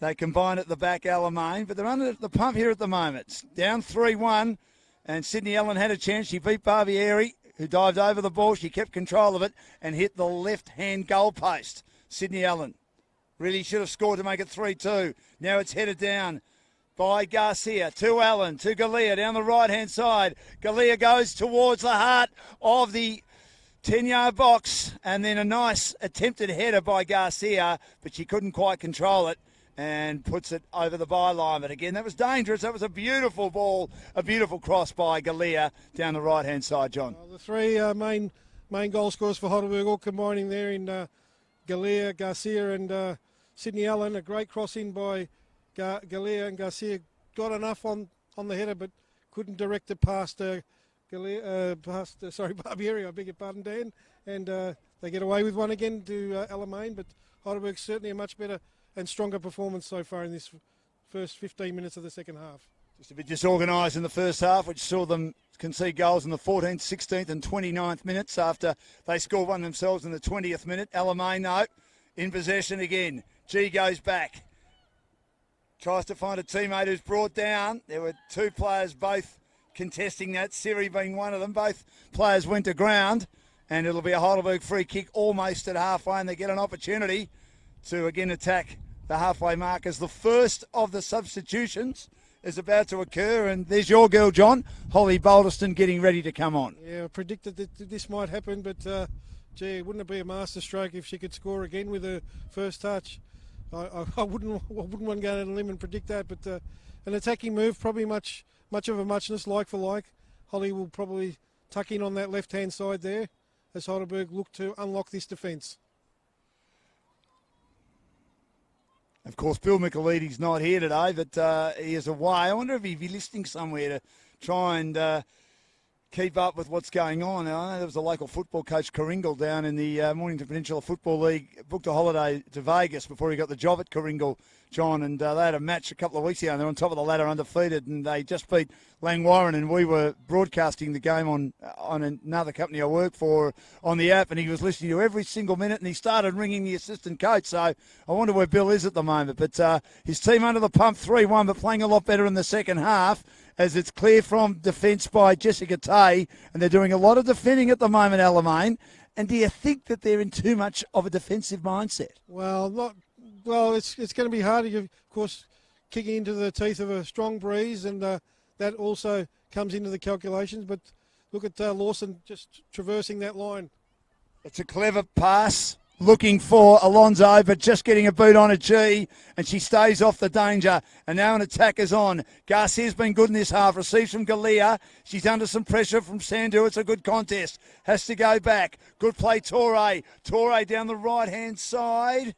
they combine at the back, Alamein, but they're under the pump here at the moment. Down 3-1, and Sydney Ellen had a chance. She beat Barbieri, who dived over the ball. She kept control of it and hit the left-hand goal post. Sydney Ellen really should have scored to make it 3-2. Now it's headed down by Garcia to Allen, to Galea down the right-hand side. Galea goes towards the heart of the 10-yard box, and then a nice attempted header by Garcia, but she couldn't quite control it and puts it over the byline. But again, that was dangerous. That was a beautiful ball, a beautiful cross by Galea down the right-hand side, John. The 3 main goal scorers for Heidelberg all combining there in Galea, Garcia and Sydney Allen. A great cross in by Galea, and Garcia got enough on the header but couldn't direct it past Barbieri, I beg your pardon, Dan, and they get away with one again to Alamein, but Heidelberg's certainly a much better and stronger performance so far in this first 15 minutes of the second half. Just a bit disorganised in the first half, which saw them concede goals in the 14th, 16th and 29th minutes after they scored one themselves in the 20th minute. Alamein, though, in possession again. G goes back. Tries to find a teammate who's brought down. There were 2 players both contesting that, Siri being one of them. Both players went to ground, and it'll be a Heidelberg free kick almost at halfway, and they get an opportunity to again attack the halfway mark as the first of the substitutions is about to occur. And there's your girl, John, Holly Balderston, getting ready to come on. Yeah, I predicted that this might happen, but gee, wouldn't it be a masterstroke if she could score again with her first touch? I wouldn't want to go out on a limb and predict that, but an attacking move, probably much of a muchness, like for like. Holly will probably tuck in on that left-hand side there as Heidelberg look to unlock this defence. Of course, Bill Michelides not here today, but he is away. I wonder if he'd be listening somewhere to try and keep up with what's going on. I know there was a local football coach, Coringal, down in the Mornington Peninsula Football League, booked a holiday to Vegas before he got the job at Coringal, John, and they had a match a couple of weeks ago, and they're on top of the ladder undefeated, and they just beat Langwarren, and we were broadcasting the game on another company I work for on the app, and he was listening to every single minute, and he started ringing the assistant coach, so I wonder where Bill is at the moment. But his team under the pump 3-1, but playing a lot better in the second half, as it's clear from defence by Jessica Tay, and they're doing a lot of defending at the moment, Alamein. And do you think that they're in too much of a defensive mindset? Well, it's going to be hard. Of course, kicking into the teeth of a strong breeze, and that also comes into the calculations. But look at Lawson just traversing that line. It's a clever pass, looking for Alonso, but just getting a boot on a G, and she stays off the danger. And now an attack is on. Garcia's been good in this half. Receives from Galea. She's under some pressure from Sandu. It's a good contest. Has to go back. Good play, Torre. Torre down the right-hand side.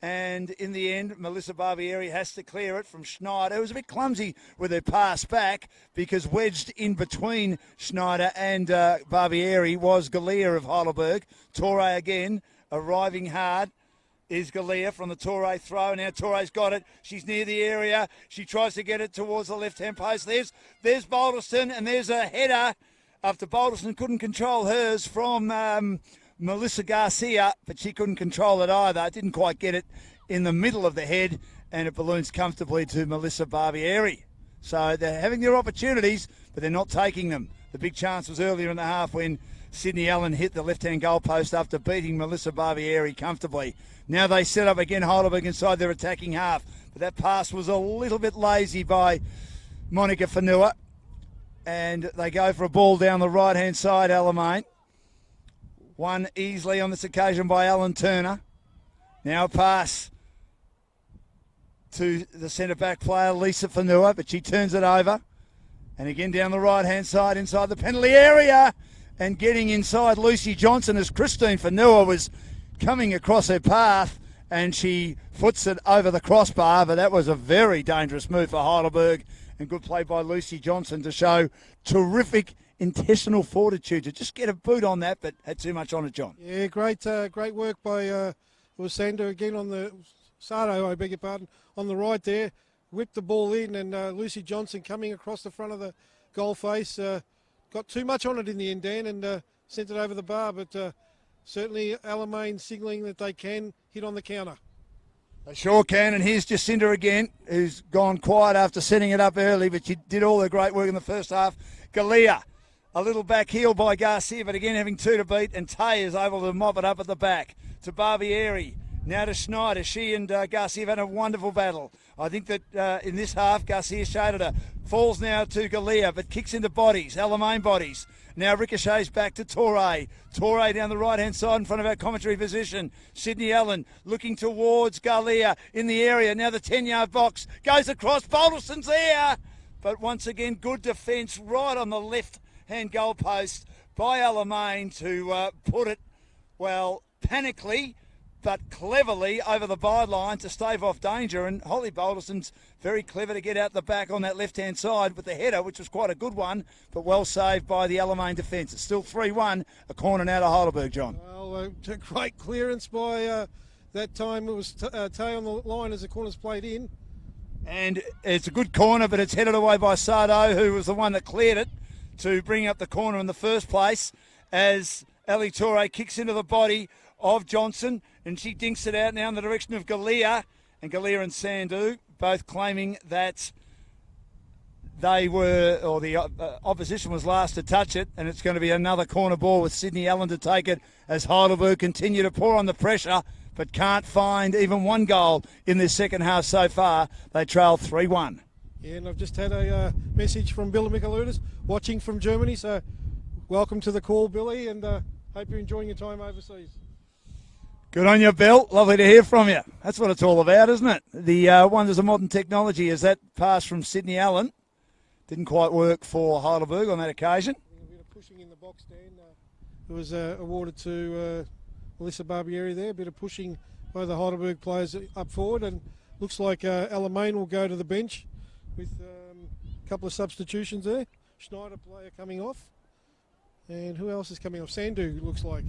And in the end, Melissa Barbieri has to clear it from Schneider. It was a bit clumsy with her pass back because wedged in between Schneider and Barbieri was Galea of Heidelberg. Torre again. Arriving hard is Galea from the Torre throw. Now Torre's got it. She's near the area. She tries to get it towards the left-hand post. There's Balderston, and there's a header after Balderston couldn't control hers from Melissa Garcia, but she couldn't control it either. Didn't quite get it in the middle of the head, and it balloons comfortably to Melissa Barbieri. So they're having their opportunities, but they're not taking them. The big chance was earlier in the half when Sydney Allen hit the left-hand goal post after beating Melissa Barbieri comfortably. Now they set up again Heidelberg inside their attacking half. But that pass was a little bit lazy by Monica Fanua. And they go for a ball down the right-hand side, Alamein. Won easily on this occasion by Alan Turner. Now a pass to the centre-back player, Lisa Fanua, but she turns it over. And again down the right-hand side inside the penalty area. And getting inside Lucy Johnson as Christine Fanua was coming across her path, and she foots it over the crossbar. But that was a very dangerous move for Heidelberg, and good play by Lucy Johnson to show terrific intestinal fortitude to just get a boot on that, but had too much on it, John. Yeah, great work by it was Sander again on the Sardo, I beg your pardon, on the right there. Whipped the ball in, and Lucy Johnson coming across the front of the goal face. Got too much on it in the end, Dan, and sent it over the bar, but certainly Alamein signalling that they can hit on the counter. They sure can, and here's Jacinda again, who's gone quiet after setting it up early, but she did all the great work in the first half. Galea, a little back heel by Garcia, but again having 2 to beat, and Tay is able to mop it up at the back to Barbieri. Now to Schneider. She and Garcia have had a wonderful battle. I think that in this half, Garcia shaded her. Falls now to Galea, but kicks into bodies, Alamein bodies. Now ricochets back to Torre. Torre down the right-hand side in front of our commentary position. Sydney Allen looking towards Galea in the area. Now the 10-yard box goes across. Balderson's there. But once again, good defence right on the left-hand goalpost by Alamein to put it, well, panically, but cleverly over the byline to stave off danger. And Holly Balderson's very clever to get out the back on that left-hand side with the header, which was quite a good one, but well saved by the Alamein defence. It's still 3-1, a corner now to Heidelberg, John. Well, great clearance by that time. It was Tay on the line as the corner's played in. And it's a good corner, but it's headed away by Sardo, who was the one that cleared it to bring up the corner in the first place, as Ali Torre kicks into the body of Johnson, and she dinks it out now in the direction of Galea, and Galea and Sandu both claiming that they were, or the opposition was last to touch it, and it's going to be another corner ball with Sydney Allen to take it as Heidelberg continue to pour on the pressure, but can't find even one goal in this second half so far. They trail 3-1. Yeah, and I've just had a message from Bill Michaeludis, watching from Germany, so welcome to the call, Billy, and hope you're enjoying your time overseas. Good on you, Bill. Lovely to hear from you. That's what it's all about, isn't it? The wonders of modern technology. As that pass from Sydney Allen didn't quite work for Heidelberg on that occasion. A bit of pushing in the box, Dan. It was awarded to Melissa Barbieri there. A bit of pushing by the Heidelberg players up forward, and looks like Alamein will go to the bench with a couple of substitutions there. Schneider player coming off, and who else is coming off? Sandu looks like.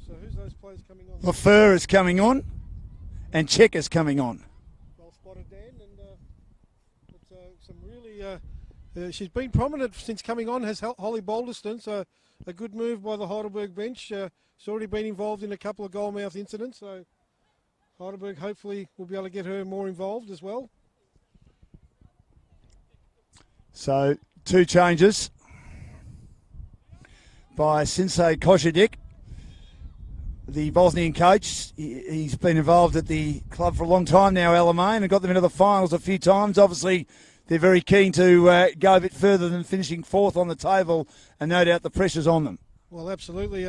So who's those players coming on? Lafleur is coming on, and Check is coming on. Well spotted, Dan, and some really. She's been prominent since coming on. Has Holly Balderston, so a good move by the Heidelberg bench. She's already been involved in a couple of goalmouth incidents, so Heidelberg hopefully will be able to get her more involved as well. So 2 changes by Sensei Kozidik, the Bosnian coach. He's been involved at the club for a long time now, Alamein, and got them into the finals a few times. Obviously, they're very keen to go a bit further than finishing 4th on the table, and no doubt the pressure's on them. Well, absolutely.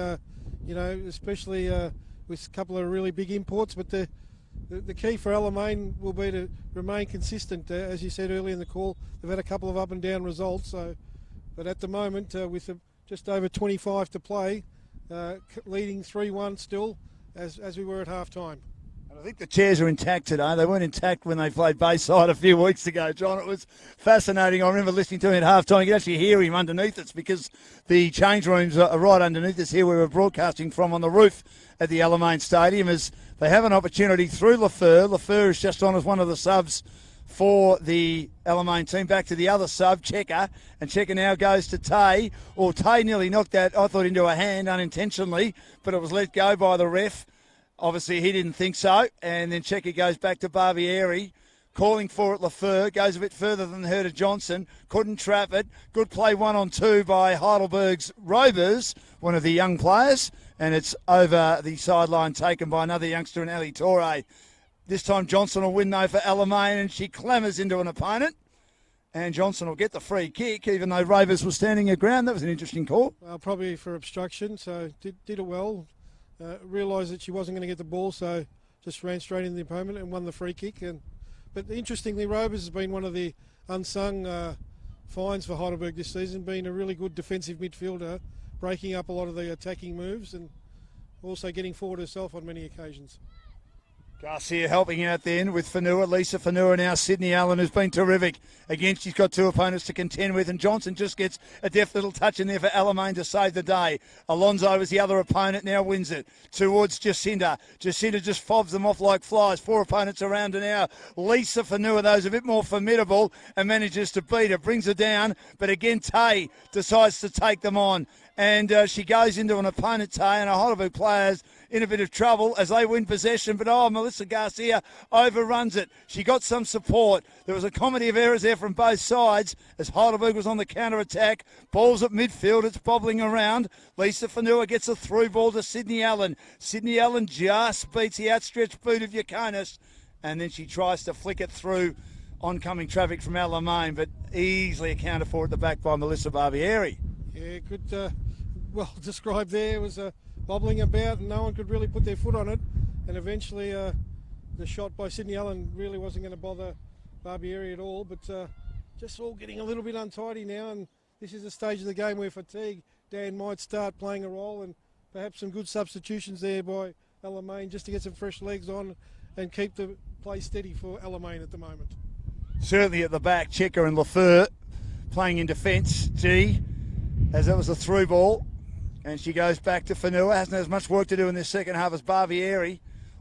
Especially with a couple of really big imports, but the key for Alamein will be to remain consistent. As you said earlier in the call, they've had a couple of up and down results. But at the moment, with just over 25 to play, leading 3-1 still, as we were at half time. I think the chairs are intact today. They weren't intact when they played Bayside a few weeks ago, John. It was fascinating. I remember listening to him at half-time. You could actually hear him underneath us because the change rooms are right underneath us here where we're broadcasting from on the roof at the Alamein Stadium, as they have an opportunity through Lafleur. Lafleur is just on as one of the subs for the Alamein team. Back to the other sub, Checker, and Checker now goes to Tay. Or Tay nearly knocked that, I thought, into a hand unintentionally, but it was let go by the ref. Obviously, he didn't think so. And then Checker goes back to Barbieri, calling for it. Lafleur goes a bit further than her to Johnson. Couldn't trap it. Good play 1-on-2 by Heidelberg's Rovers, one of the young players. And it's over the sideline, taken by another youngster in Ali Torre. This time Johnson will win, though, for Alamein, and she clamours into an opponent. And Johnson will get the free kick, even though Rovers was standing her ground. That was an interesting call. Well, probably for obstruction, so did it well. Realised that she wasn't going to get the ball, so just ran straight into the opponent and won the free kick. But interestingly, Rovers has been one of the unsung finds for Heidelberg this season, being a really good defensive midfielder, breaking up a lot of the attacking moves and also getting forward herself on many occasions. Garcia helping out then with Fanua. Lisa Fanua now. Sydney Allen, who's been terrific. Again, she's got two opponents to contend with, and Johnson just gets a deft little touch in there for Alamein to save the day. Alonso is the other opponent, now wins it towards Jacinta. Jacinta just fobs them off like flies. Four opponents around her now. Lisa Fanua, those a bit more formidable, and manages to beat her. Brings her down, but again, Tay decides to take them on. And she goes into an opponent, Tay, and a Heidelberg players in a bit of trouble as they win possession. But, Melissa Garcia overruns it. She got some support. There was a comedy of errors there from both sides as Heidelberg was on the counter-attack. Ball's at midfield. It's bobbling around. Lisa Fanua gets a through ball to Sydney Allen. Sydney Allen just beats the outstretched boot of Yaconis. And then she tries to flick it through oncoming traffic from Alamein, but easily accounted for at the back by Melissa Barbieri. Yeah, good, well described there. It was bobbling about and no one could really put their foot on it. And eventually the shot by Sydney Allen really wasn't going to bother Barbieri at all. But just all getting a little bit untidy now. And this is a stage of the game where fatigue, Dan, might start playing a role. And perhaps some good substitutions there by Alamein just to get some fresh legs on and keep the play steady for Alamein at the moment. Certainly at the back, Checker and Lafleur playing in defence. G, as that was a through ball. And she goes back to Fanua. Hasn't as much work to do in this second half as Barbieri.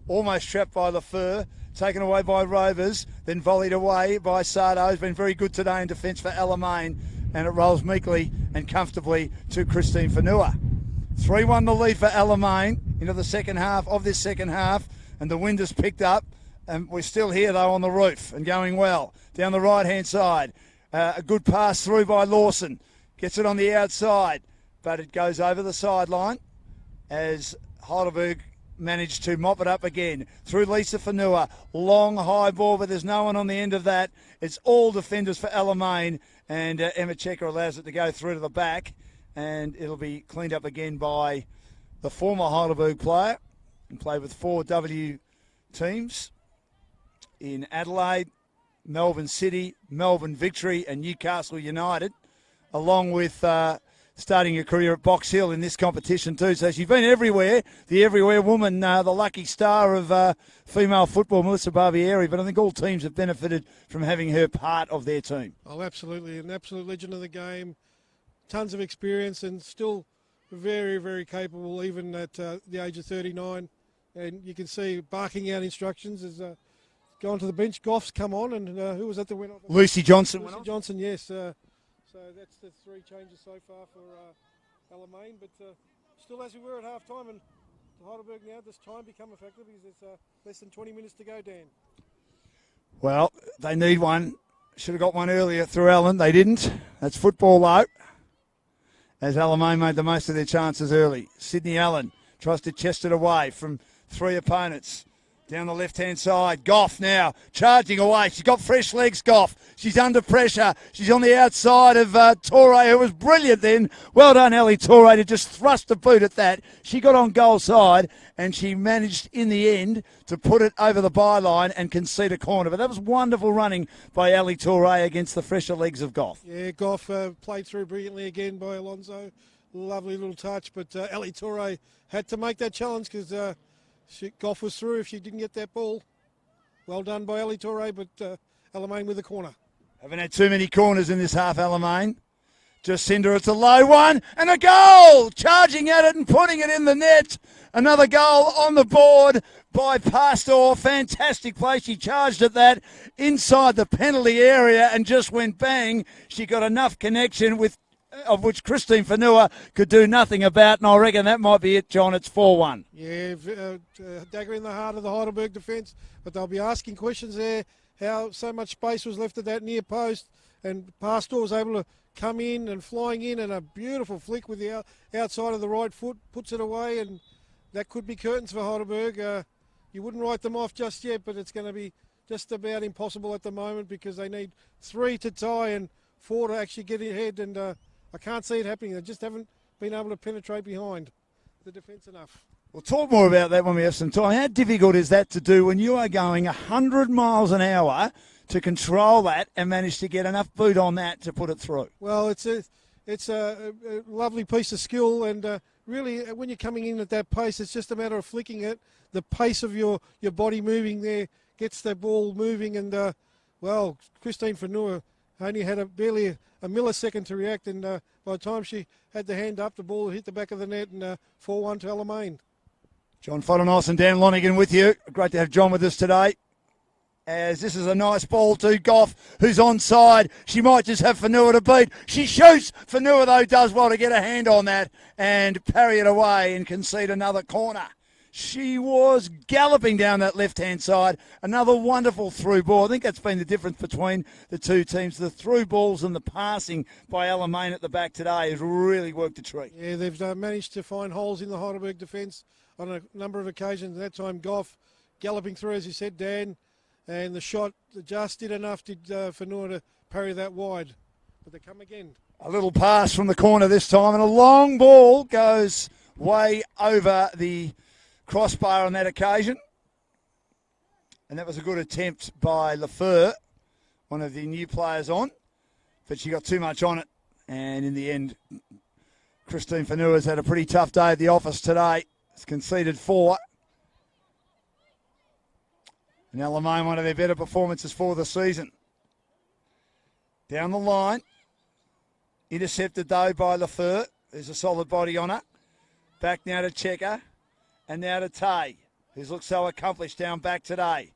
Almost trapped by Lafleur. Taken away by Rovers. Then volleyed away by Sardo. Has been very good today in defence for Alamein. And it rolls meekly and comfortably to Christine Fanua. 3-1 the lead for Alamein into the second half of this second half. And the wind has picked up. And we're still here, though, on the roof and going well. Down the right-hand side. A good pass through by Lawson. Gets it on the outside. But it goes over the sideline as Heidelberg managed to mop it up again through Lisa Fanua. Long high ball, but there's no one on the end of that. It's all defenders for Alamein, and Emma Checker allows it to go through to the back, and it'll be cleaned up again by the former Heidelberg player and played with 4W teams in Adelaide, Melbourne City, Melbourne Victory, and Newcastle United, along with starting a career at Box Hill in this competition too. So she's been everywhere, the everywhere woman, the lucky star of female football, Melissa Barbieri. But I think all teams have benefited from having her part of their team. Oh, absolutely. An absolute legend of the game. Tons of experience and still very, very capable even at the age of 39. And you can see barking out instructions as gone to the bench. Goff's come on, and who was that that went off? Lucy Johnson. Lucy Johnson, yes. So that's the three changes so far for Alamein, but still as we were at half time, and Heidelberg now, does time become a factor because there's less than 20 minutes to go, Dan? Well, they need one. Should have got one earlier through Allen. They didn't. That's football though, as Alamein made the most of their chances early. Sydney Allen tries to chest it away from three opponents. Down the left-hand side, Goff now charging away. She's got fresh legs, Goff. She's under pressure. She's on the outside of Torre, who was brilliant then. Well done, Ellie Torre, to just thrust the boot at that. She got on goal side, and she managed in the end to put it over the byline and concede a corner. But that was wonderful running by Ellie Torre against the fresher legs of Goff. Yeah, Goff played through brilliantly again by Alonso. Lovely little touch, but Ellie Torre had to make that challenge because Goff was through if she didn't get that ball. Well done by Ellie Torre, but Alamein with the corner. Haven't had too many corners in this half, Alamein. Jacinta, it's a low one, and a goal! Charging at it and putting it in the net. Another goal on the board by Pastor. Fantastic play. She charged at that inside the penalty area and just went bang. She got enough connection with of which Christine Fanua could do nothing about, and I reckon that might be it, John. It's 4-1. Yeah, dagger in the heart of the Heidelberg defence, but they'll be asking questions there, how so much space was left at that near post, and Pastor was able to come in and flying in, and a beautiful flick with the outside of the right foot, puts it away, and that could be curtains for Heidelberg. You wouldn't write them off just yet, but it's going to be just about impossible at the moment because they need 3 to tie and 4 to actually get ahead, and I can't see it happening. They just haven't been able to penetrate behind the defence enough. We'll talk more about that when we have some time. How difficult is that to do when you are going 100 miles an hour to control that and manage to get enough boot on that to put it through? Well, it's a lovely piece of skill, and really, when you're coming in at that pace, it's just a matter of flicking it. The pace of your body moving there gets the ball moving. And, well, Christine Fanua only had barely a millisecond to react. And by the time she had the hand up, the ball hit the back of the net and 4-1 to Alamein. John Fodenos and Dan Lonigan with you. Great to have John with us today. As this is a nice ball to Goff, who's onside. She might just have Fanua to beat. She shoots. Fanua, though, does well to get a hand on that and parry it away and concede another corner. She was galloping down that left-hand side. Another wonderful through ball. I think that's been the difference between the two teams. The through balls and the passing by Alamein at the back today has really worked a treat. Yeah, they've managed to find holes in the Heidelberg defence on a number of occasions. That time, Goff galloping through, as you said, Dan. And the shot just did enough for Noor to parry that wide. But they come again. A little pass from the corner this time, and a long ball goes way over the crossbar on that occasion. And that was a good attempt by Lafleur, one of the new players on. But she got too much on it. And in the end, Christine Fanua's had a pretty tough day at the office today. It's conceded 4. And Alamein, one of their better performances for the season. Down the line. Intercepted, though, by Lafleur. There's a solid body on her. Back now to Checker. And now to Tay, who's looked so accomplished down back today.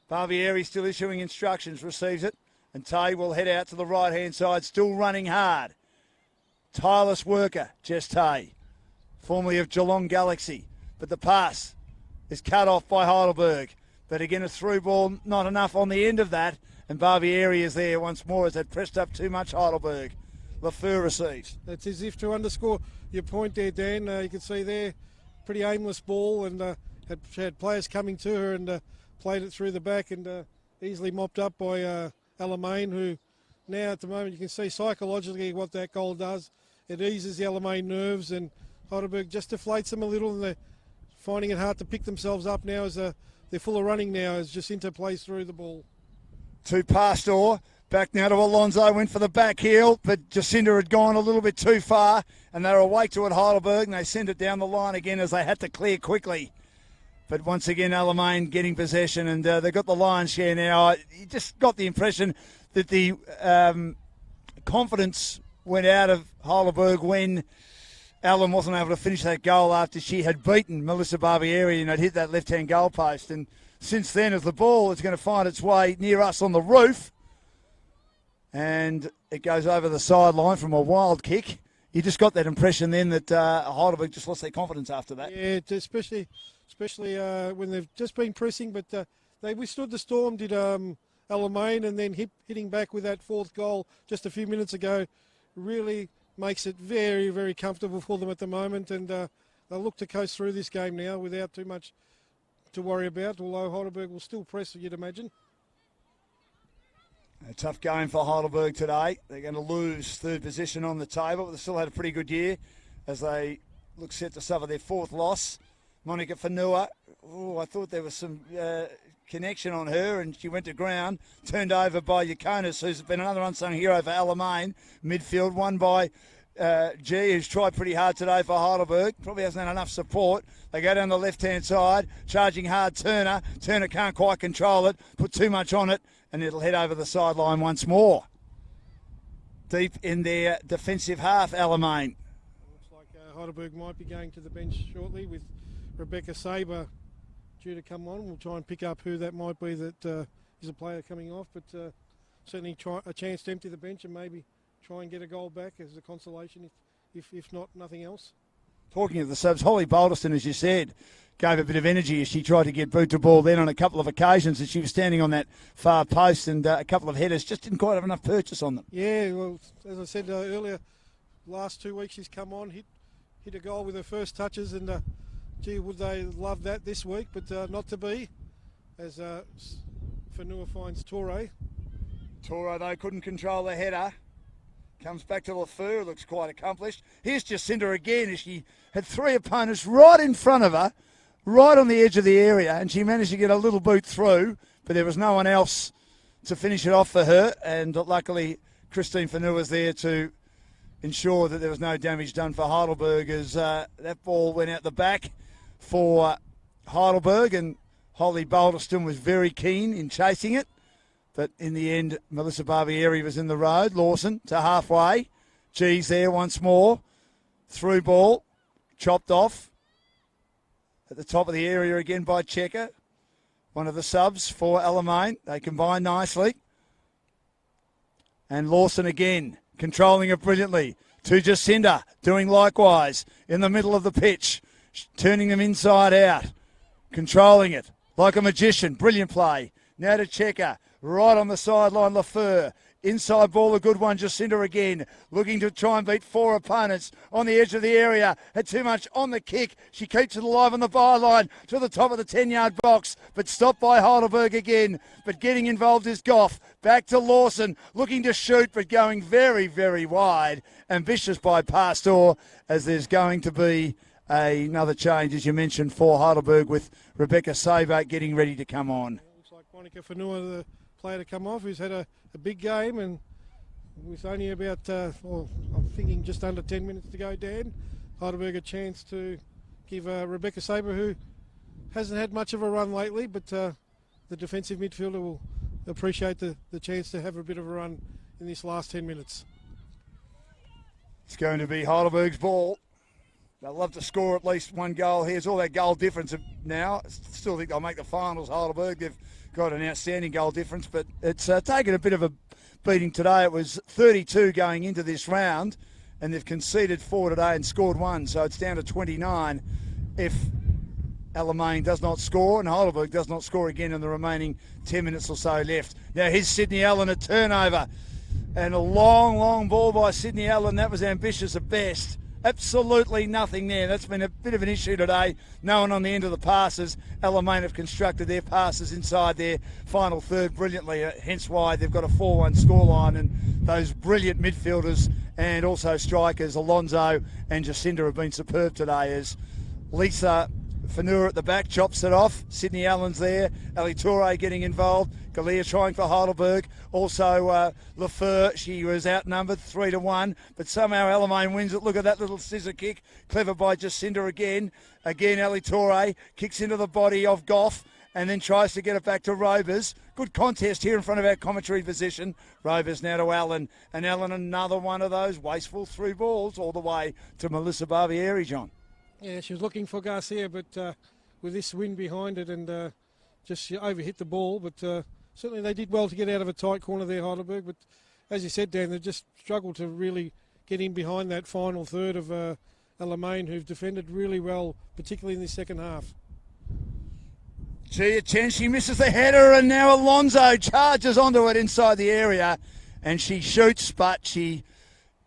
Barbieri still issuing instructions, receives it. And Tay will head out to the right-hand side, still running hard. Tireless worker, Jess Tay, formerly of Geelong Galaxy. But the pass is cut off by Heidelberg. But again, a through ball, not enough on the end of that. And Barbieri is there once more as they pressed up too much Heidelberg. Lafleur receives. That's as if to underscore your point there, Dan. You can see there, pretty aimless ball and had players coming to her and played it through the back and easily mopped up by Alamein, who now at the moment you can see psychologically what that goal does. It eases the Alamein nerves and Heidelberg just deflates them a little and they're finding it hard to pick themselves up now as they're full of running now as Jacinta plays through the ball. To Pastor, back now to Alonso, went for the back heel, but Jacinta had gone a little bit too far and they were awake to it, Heidelberg, and they sent it down the line again as they had to clear quickly. But once again, Alamein getting possession and they've got the lion's share now. You just got the impression that the confidence went out of Heidelberg when Alan wasn't able to finish that goal after she had beaten Melissa Barbieri and had hit that left-hand goal post. And since then, as the ball is going to find its way near us on the roof, and it goes over the sideline from a wild kick, you just got that impression then that Heidelberg just lost their confidence after that. Yeah, especially when they've just been pressing, but they withstood the storm, did Alamein, and then hitting back with that fourth goal just a few minutes ago really makes it very, very comfortable for them at the moment, and they'll look to coast through this game now without too much to worry about, although Heidelberg will still press, you'd imagine. A tough game for Heidelberg today. They're going to lose third position on the table, but they still had a pretty good year as they look set to suffer their 4th loss. Monica Fanua, I thought there was some connection on her and she went to ground, turned over by Yakonis, who's been another unsung hero for Alamein. Midfield won by G, who's tried pretty hard today for Heidelberg. Probably hasn't had enough support. They go down the left-hand side, charging hard Turner. Turner can't quite control it, put too much on it, and it'll head over the sideline once more. Deep in their defensive half, Alamein. Looks like Heidelberg might be going to the bench shortly with Rebecca Saber due to come on. We'll try and pick up who that might be that is a player coming off, but certainly try a chance to empty the bench and maybe try and get a goal back as a consolation, if not nothing else. Talking of the subs, Holly Balderston, as you said, gave a bit of energy as she tried to get boot to ball then on a couple of occasions as she was standing on that far post, and a couple of headers just didn't quite have enough purchase on them. Yeah, well, as I said earlier, last 2 weeks she's come on, hit a goal with her first touches, and gee, would they love that this week, but not to be, as Fanua finds Torre. Torre, though, couldn't control the header. Comes back to Lafleur, looks quite accomplished. Here's Jacinta again as she had 3 opponents right in front of her, right on the edge of the area, and she managed to get a little boot through, but there was no one else to finish it off for her, and luckily Christine Fanua was there to ensure that there was no damage done for Heidelberg as that ball went out the back for Heidelberg, and Holly Boulderston was very keen in chasing it. But in the end, Melissa Barbieri was in the road. Lawson to halfway. G's there once more. Through ball. Chopped off. At the top of the area again by Checker. One of the subs for Alamein. They combine nicely. And Lawson again, controlling it brilliantly. To Jacinda, doing likewise in the middle of the pitch. Turning them inside out. Controlling it like a magician. Brilliant play. Now to Checker. Right on the sideline, Lafleur. Inside ball, a good one. Jacinda again, looking to try and beat four opponents on the edge of the area. Had too much on the kick. She keeps it alive on the byline to the top of the 10-yard box, but stopped by Heidelberg again. But getting involved is Goff. Back to Lawson, looking to shoot, but going very, very wide. Ambitious by Pastor, as there's going to be another change, as you mentioned, for Heidelberg, with Rebecca Saber getting ready to come on. Looks like Monica Fanua, the player to come off, who's had a big game, and with only about, I'm thinking just under 10 minutes to go, Dan, Heidelberg a chance to give Rebecca Saber, who hasn't had much of a run lately, but the defensive midfielder will appreciate the chance to have a bit of a run in this last 10 minutes. It's going to be Heidelberg's ball. They'll love to score at least one goal here. It's all that goal difference now. I still think they'll make the finals, Heidelberg. They've got an outstanding goal difference, but it's taken a bit of a beating today. It was 32 going into this round, and they've conceded 4 today and scored 1, so it's down to 29 if Alamein does not score and Heidelberg does not score again in the remaining 10 minutes or so left. Now here's Sydney Allen, a turnover, and a long, long ball by Sydney Allen. That was ambitious at best. Absolutely nothing there. That's been a bit of an issue today. No one on the end of the passes. Alamein have constructed their passes inside their final third brilliantly, hence why they've got a 4-1 scoreline, and those brilliant midfielders and also strikers, Alonso and Jacinda, have been superb today, as Lisa Fanua at the back chops it off. Sydney Allen's there. Ali Toure getting involved. Galea trying for Heidelberg. Also Lafleur, she was outnumbered 3-1, but somehow Alamein wins it. Look at that little scissor kick. Clever by Jacinda again. Again, Ali Toure kicks into the body of Goff and then tries to get it back to Robers. Good contest here in front of our commentary position. Robers now to Allen, and Allen another one of those wasteful through balls all the way to Melissa Barbieri, John. Yeah, she was looking for Garcia, but with this wind behind it, and just she overhit the ball. But certainly they did well to get out of a tight corner there, Heidelberg. But as you said, Dan, they just struggled to really get in behind that final third of Alamein, who've defended really well, particularly in the second half. Gee, a chance, she misses the header, and now Alonso charges onto it inside the area, and she shoots, but she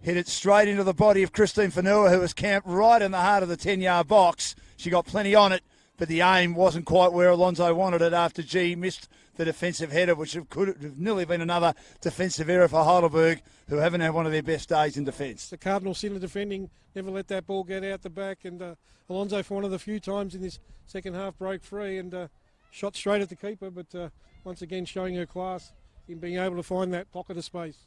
hit it straight into the body of Christine Fanua, who was camped right in the heart of the 10-yard box. She got plenty on it, but the aim wasn't quite where Alonso wanted it after G missed the defensive header, which could have nearly been another defensive error for Heidelberg, who haven't had one of their best days in defence. The Cardinal sin of defending, never let that ball get out the back, and Alonso, for one of the few times in this second half, broke free and shot straight at the keeper, but once again showing her class in being able to find that pocket of space.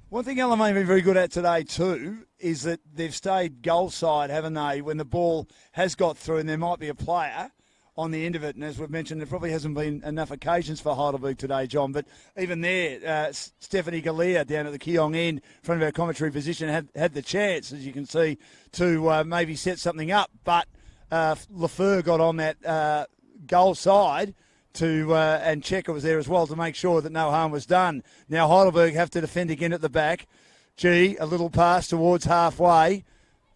One thing Alamein have been very good at today too is that they've stayed goal side, haven't they, when the ball has got through and there might be a player on the end of it. And as we've mentioned, there probably hasn't been enough occasions for Heidelberg today, John. But even there, Stephanie Galea down at the Keong end, in front of our commentary position, had the chance, as you can see, to maybe set something up. But Lafleur got on that goal side and Checker was there as well to make sure that no harm was done. Now Heidelberg have to defend again at the back. G, a little pass towards halfway.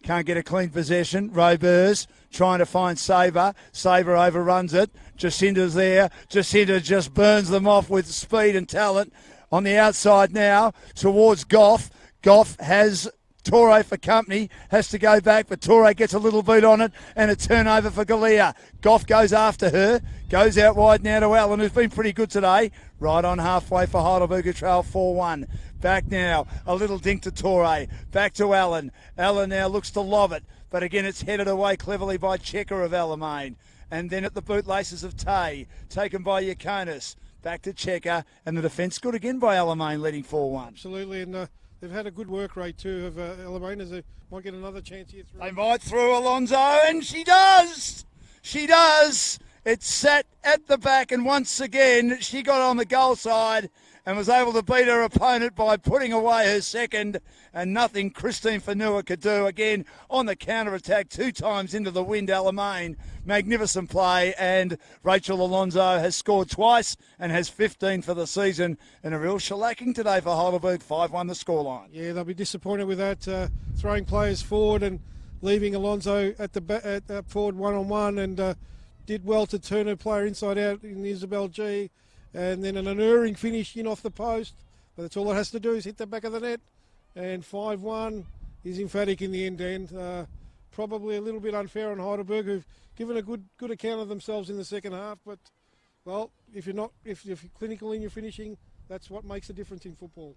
Can't get a clean possession. Robers trying to find Saber. Saber overruns it. Jacinda's there. Jacinda just burns them off with speed and talent. On the outside now towards Goff. Goff has Toure for company, has to go back, but Toure gets a little beat on it, and a turnover for Galea. Goff goes after her, goes out wide now to Allen, who's been pretty good today. Right on halfway for Heidelberg, who trail 4-1. Back now, a little dink to Toure. Back to Allen. Allen now looks to lob it, but again it's headed away cleverly by Checker of Alamein. And then at the bootlaces of Tay, taken by Yakonis. Back to Checker, and the defence good again by Alamein, leading 4-1. Absolutely, and they've had a good work rate too of Alamein, as they might get another chance here. They might through Alonso, and she does. She does. It's sat at the back, and once again she got on the goal side and was able to beat her opponent by putting away her second, and nothing Christine Fanua could do. Again, on the counter-attack, 2 times into the wind, Alamein. Magnificent play, and Rachel Alonso has scored twice and has 15 for the season. And a real shellacking today for Heidelberg, 5-1 the scoreline. Yeah, they'll be disappointed with that, throwing players forward and leaving Alonso at the forward one-on-one, and did well to turn her player inside out in Isabel G. And then an unerring finish in off the post. But that's all it has to do, is hit the back of the net. And 5-1 is emphatic in the end, Dan. Probably a little bit unfair on Heidelberg, who've given a good account of themselves in the second half. But, well, if you're clinical in your finishing, that's what makes a difference in football.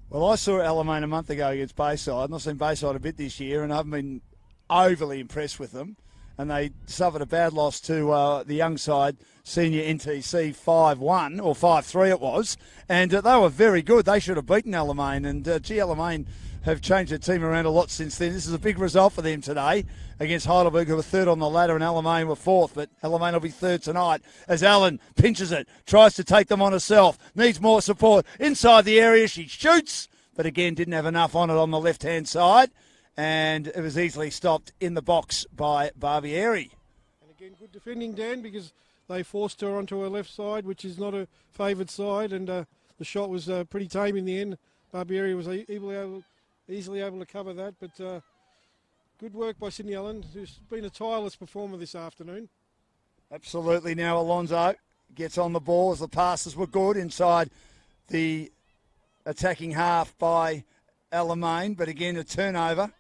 Well, I saw Alamein a month ago against Bayside, and I've seen Bayside a bit this year, and I haven't been overly impressed with them. And they suffered a bad loss to the young side, senior NTC 5-1, or 5-3 it was. And they were very good. They should have beaten Alamein. And Alamein have changed their team around a lot since then. This is a big result for them today against Heidelberg, who were third on the ladder, and Alamein were fourth. But Alamein will be third tonight as Allen pinches it, tries to take them on herself, needs more support. Inside the area, she shoots, but again didn't have enough on it on the left-hand side. And it was easily stopped in the box by Barbieri. And again, good defending, Dan, because they forced her onto her left side, which is not a favoured side, and the shot was pretty tame in the end. Barbieri was easily able to cover that, but good work by Sydney Allen, who's been a tireless performer this afternoon. Absolutely. Now Alonso gets on the ball as the passes were good inside the attacking half by Alamein, but again a turnover.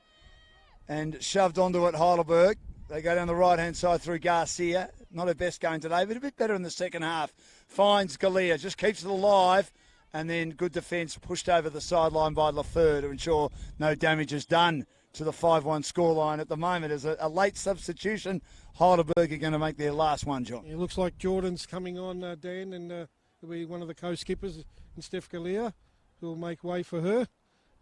And shoved onto it, Heidelberg. They go down the right-hand side through Garcia. Not her best game today, but a bit better in the second half. Finds Galea, just keeps it alive. And then good defence pushed over the sideline by Lafleur to ensure no damage is done to the 5-1 scoreline at the moment. As a late substitution, Heidelberg are going to make their last one, John. It looks like Jordan's coming on, Dan, and he'll be one of the co-skippers in Steph Galea, who will make way for her.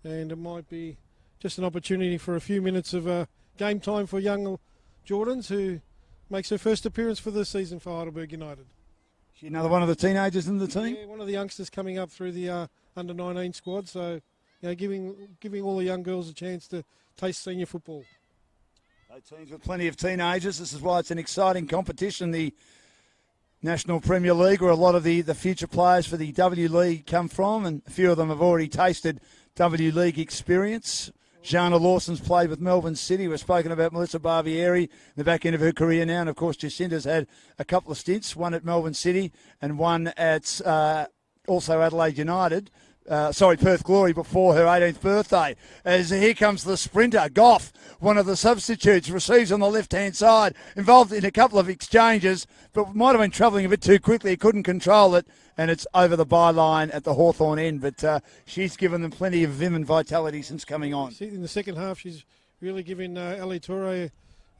And it might be just an opportunity for a few minutes of game time for young Jordans, who makes her first appearance for the season for Heidelberg United. She's another one of the teenagers in the team? Yeah, one of the youngsters coming up through the under-19 squad, so giving all the young girls a chance to taste senior football. No teams with plenty of teenagers. This is why it's an exciting competition, the National Premier League, where a lot of the future players for the W League come from, and a few of them have already tasted W League experience. Jana Lawson's played with Melbourne City. We've spoken about Melissa Barbieri in the back end of her career now. And, of course, Jacinta's had a couple of stints, one at Melbourne City and one at also Adelaide United. Perth Glory before her 18th birthday. As here comes the sprinter, Goff, one of the substitutes, receives on the left-hand side, involved in a couple of exchanges, but might have been travelling a bit too quickly. He couldn't control it, and it's over the byline at the Hawthorn end. But she's given them plenty of vim and vitality since coming on. In the second half, she's really given Ellie Toure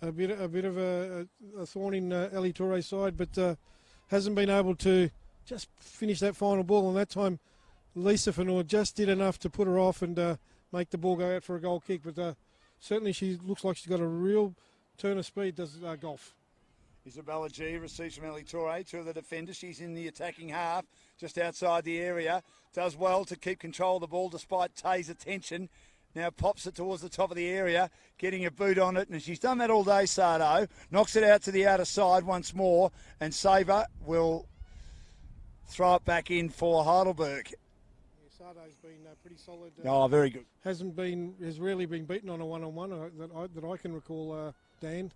a bit of a thorn in Ellie Toure's side, but hasn't been able to just finish that final ball. And that time, Lisa Fanua just did enough to put her off and make the ball go out for a goal kick. But certainly she looks like she's got a real turn of speed, does Golf. Isabella G receives from Ellie Toure, two of the defenders. She's in the attacking half, just outside the area. Does well to keep control of the ball despite Tay's attention. Now pops it towards the top of the area, getting a boot on it. And she's done that all day, Sardo. Knocks it out to the outer side once more. And Saber will throw it back in for Heidelberg. Sardo's been pretty solid. Very good. Has rarely been beaten on a one-on-one that I can recall, Dan.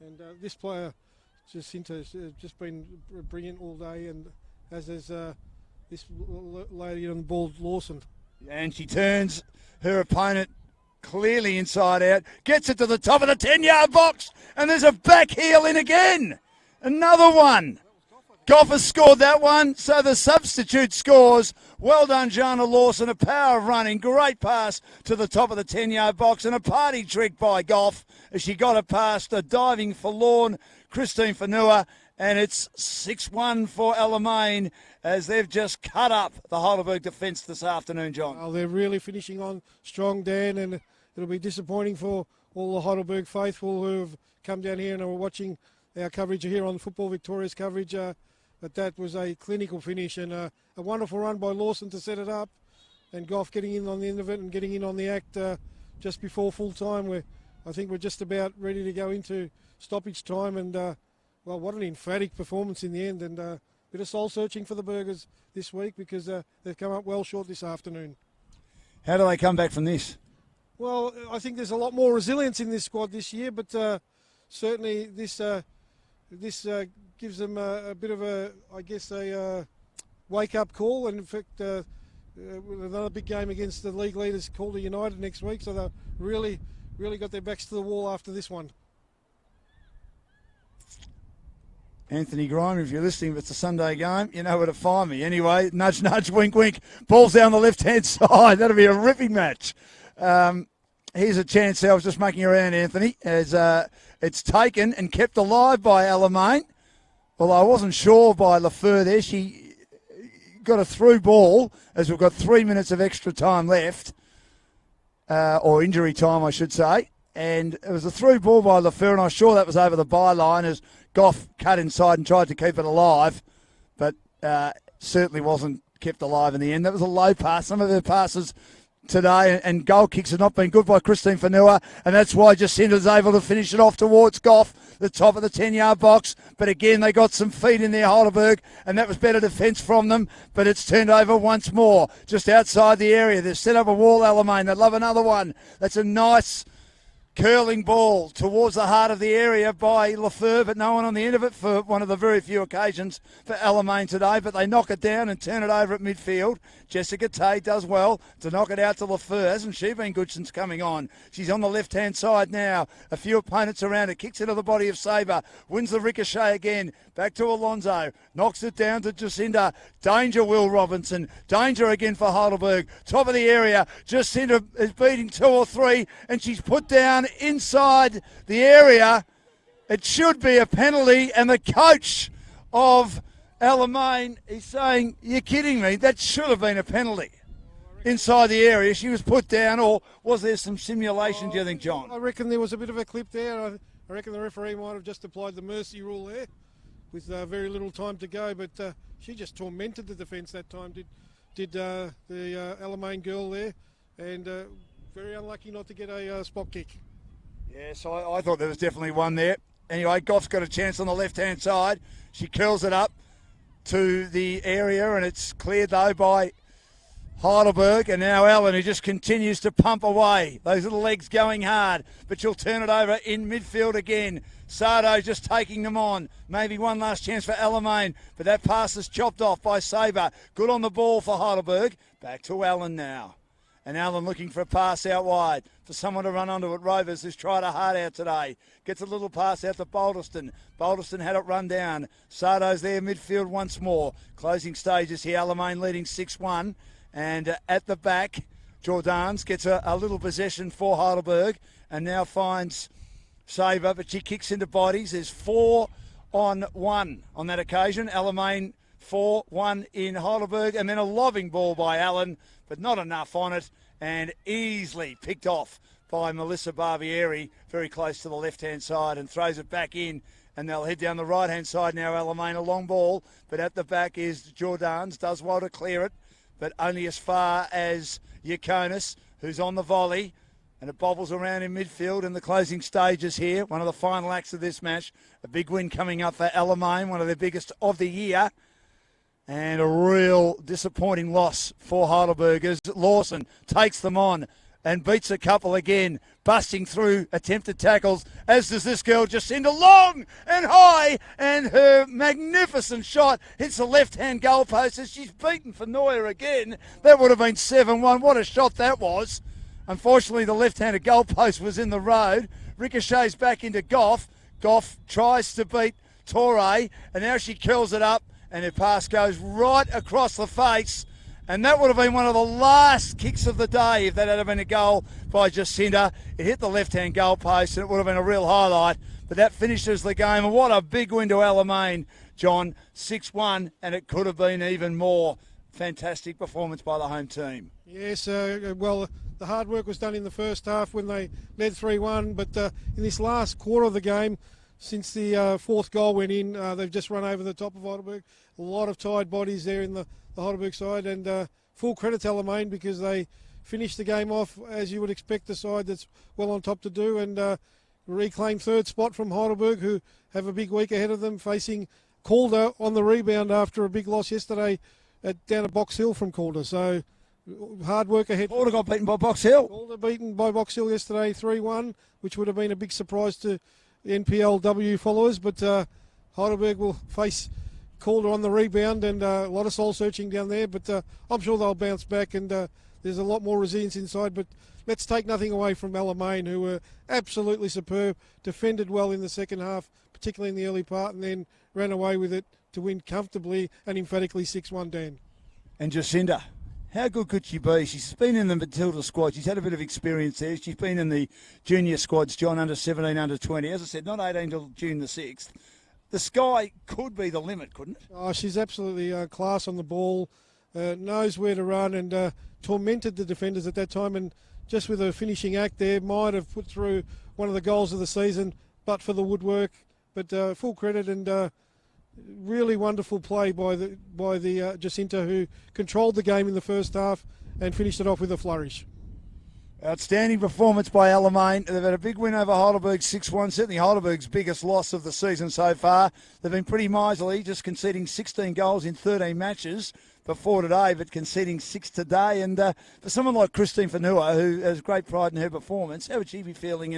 And this player, Jacinta's just been brilliant all day, and as is this lady on the ball, Lawson. And she turns her opponent clearly inside out, gets it to the top of the 10-yard box, and there's a back heel in again. Another one. Goff has scored that one, so the substitute scores. Well done, Jana Lawson. A power of running. Great pass to the top of the 10-yard box and a party trick by Goff as she got it past a diving forlorn Christine Fanua. And it's 6-1 for Alamein as they've just cut up the Heidelberg defence this afternoon, John. Well, they're really finishing on strong, Dan, and it'll be disappointing for all the Heidelberg faithful who have come down here and are watching our coverage here on Football Victoria's coverage. But that was a clinical finish and a wonderful run by Lawson to set it up, and Goff getting in on the end of it and getting in on the act just before full time. I think we're just about ready to go into stoppage time, and well, what an emphatic performance in the end, and a bit of soul searching for the Burgers this week because they've come up well short this afternoon. How do they come back from this? Well, I think there's a lot more resilience in this squad this year, but certainly this gives them a bit of a wake-up call. And in fact, with another big game against the league leaders, Calder United next week, so they've really got their backs to the wall after this one. Anthony Grime, if you're listening, if it's a Sunday game, you know where to find me. Anyway, nudge, nudge, wink, wink. Ball's down the left-hand side. That'll be a ripping match. Here's a chance. I was just making around, Anthony, as it's taken and kept alive by Alamein. Well, I wasn't sure by Lafleur there. She got a through ball as we've got 3 minutes of extra time left, or injury time, I should say. And it was a through ball by Lafleur, and I was sure that was over the byline as Goff cut inside and tried to keep it alive, but certainly wasn't kept alive in the end. That was a low pass. Some of their passes today and goal kicks have not been good by Christine Fanua, and that's why Jacinta's able to finish it off towards Goff, the top of the 10-yard box. But again, they got some feet in there, Heidelberg, and that was better defence from them, but it's turned over once more, just outside the area. They've set up a wall, Alamein. They'd love another one. That's a nice curling ball towards the heart of the area by Lafleur, but no one on the end of it for one of the very few occasions for Alamein today. But they knock it down and turn it over at midfield. Jessica Tay does well to knock it out to Lafleur. Hasn't she been good since coming on? She's on the left-hand side now. A few opponents around her. Kicks into the body of Sabre. Wins the ricochet again. Back to Alonso. Knocks it down to Jacinta. Danger, Will Robinson. Danger again for Heidelberg. Top of the area. Jacinta is beating 2 or 3, and she's put down inside the area. It should be a penalty, and the coach of Alamein is saying, you're kidding me, that should have been a penalty inside the area. She was put down, or was there some simulation, do you think, John? I reckon there was a bit of a clip there. I reckon the referee might have just applied the mercy rule there with very little time to go, but she just tormented the defence that time, did the Alamein girl there, and very unlucky not to get a spot kick. Yeah, so I thought there was definitely one there. Anyway, Goff's got a chance on the left-hand side. She curls it up to the area, and it's cleared, though, by Heidelberg. And now Ellen, who just continues to pump away. Those little legs going hard, but she'll turn it over in midfield again. Sardo just taking them on. Maybe one last chance for Alamein, but that pass is chopped off by Sabre. Good on the ball for Heidelberg. Back to Allen now. And Allen looking for a pass out wide for someone to run onto it. Rovers has tried a hard out today. Gets a little pass out to Balderston. Balderston had it run down. Sardo's there midfield once more. Closing stages here. Alamein leading 6-1. And at the back, Jordans gets a little possession for Heidelberg and now finds Sabre, but she kicks into bodies. There's 4-on-1 on that occasion. Alamein 4-1 in Heidelberg, and then a lobbing ball by Allen, but not enough on it, and easily picked off by Melissa Barbieri, very close to the left-hand side, and throws it back in, and they'll head down the right-hand side now. Alamein, a long ball, but at the back is Jordans, does well to clear it, but only as far as Yakonis, who's on the volley, and it bobbles around in midfield in the closing stages here. One of the final acts of this match. A big win coming up for Alamein, one of their biggest of the year. And a real disappointing loss for Heidelbergers. Lawson takes them on and beats a couple again, busting through attempted tackles, as does this girl, Jacinta, long and high, and her magnificent shot hits the left-hand goalpost as she's beaten for Neuer again. That would have been 7-1. What a shot that was. Unfortunately, the left-handed goalpost was in the road. Ricochets back into Goff. Goff tries to beat Torre, and now she curls it up and their pass goes right across the face. And that would have been one of the last kicks of the day if that had been a goal by Jacinta. It hit the left-hand goal post, and it would have been a real highlight. But that finishes the game. And what a big win to Alamein, John. 6-1, and it could have been even more. Fantastic performance by the home team. Yes, well, the hard work was done in the first half when they led 3-1. But in this last quarter of the game, since the fourth goal went in, they've just run over the top of Heidelberg. A lot of tired bodies there in the Heidelberg side, and full credit to Alamein because they finished the game off as you would expect the side that's well on top to do, and reclaim third spot from Heidelberg, who have a big week ahead of them, facing Calder on the rebound after a big loss yesterday down at Box Hill from Calder. So hard work ahead. Calder got beaten by Box Hill. Calder beaten by Box Hill yesterday 3-1, which would have been a big surprise to the NPLW followers, but Heidelberg will face Calder on the rebound, and a lot of soul searching down there, but I'm sure they'll bounce back, and there's a lot more resilience inside. But let's take nothing away from Alamein, who were absolutely superb, defended well in the second half, particularly in the early part, and then ran away with it to win comfortably and emphatically 6-1, Dan. And Jacinta, how good could she be? She's been in the Matilda squad. She's had a bit of experience there. She's been in the junior squads, John, under 17, under 20. As I said, not 18 till June the 6th. The sky could be the limit, couldn't it? Oh, she's absolutely class on the ball, knows where to run, and tormented the defenders at that time. And just with her finishing act there, might have put through one of the goals of the season, but for the woodwork. But full credit, and really wonderful play by the Jacinta, who controlled the game in the first half and finished it off with a flourish. Outstanding performance by Alamein. They've had a big win over Heidelberg, 6-1. Certainly Heidelberg's biggest loss of the season so far. They've been pretty miserly, just conceding 16 goals in 13 matches before today, but conceding 6 today. And for someone like Christine Fanua, who has great pride in her performance, how would she be feeling,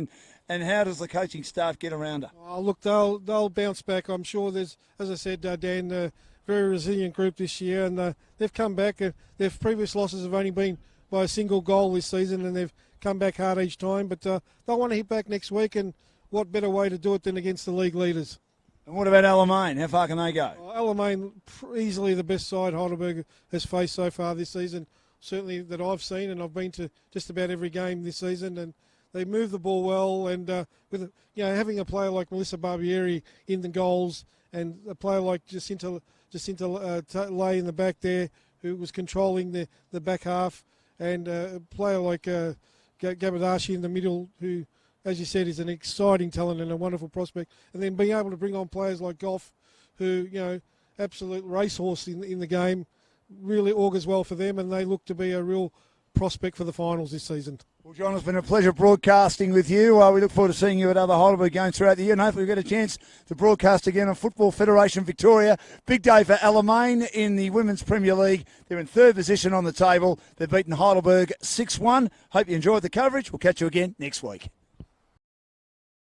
and how does the coaching staff get around her? Oh, look, they'll bounce back. I'm sure there's, as I said, Dan, a very resilient group this year, and they've come back. Their previous losses have only been by a single goal this season, and they've come back hard each time. But they'll want to hit back next week, and what better way to do it than against the league leaders? And what about Alamein? How far can they go? Alamein, easily the best side Heidelberg has faced so far this season, certainly that I've seen, and I've been to just about every game this season, and they move the ball well, and with having a player like Melissa Barbieri in the goals, and a player like Jacinta Lay in the back there, who was controlling the back half, and a player like Gabadashi in the middle, who, as you said, is an exciting talent and a wonderful prospect. And then being able to bring on players like Goff, who, absolute racehorse in the game, really augurs well for them, and they look to be a real prospect for the finals this season. Well, John, it's been a pleasure broadcasting with you. We look forward to seeing you at other Heidelberg games throughout the year, and hopefully we'll get a chance to broadcast again on Football Federation Victoria. Big day for Alamein in the Women's Premier League. They're in third position on the table. They've beaten Heidelberg 6-1. Hope you enjoyed the coverage. We'll catch you again next week.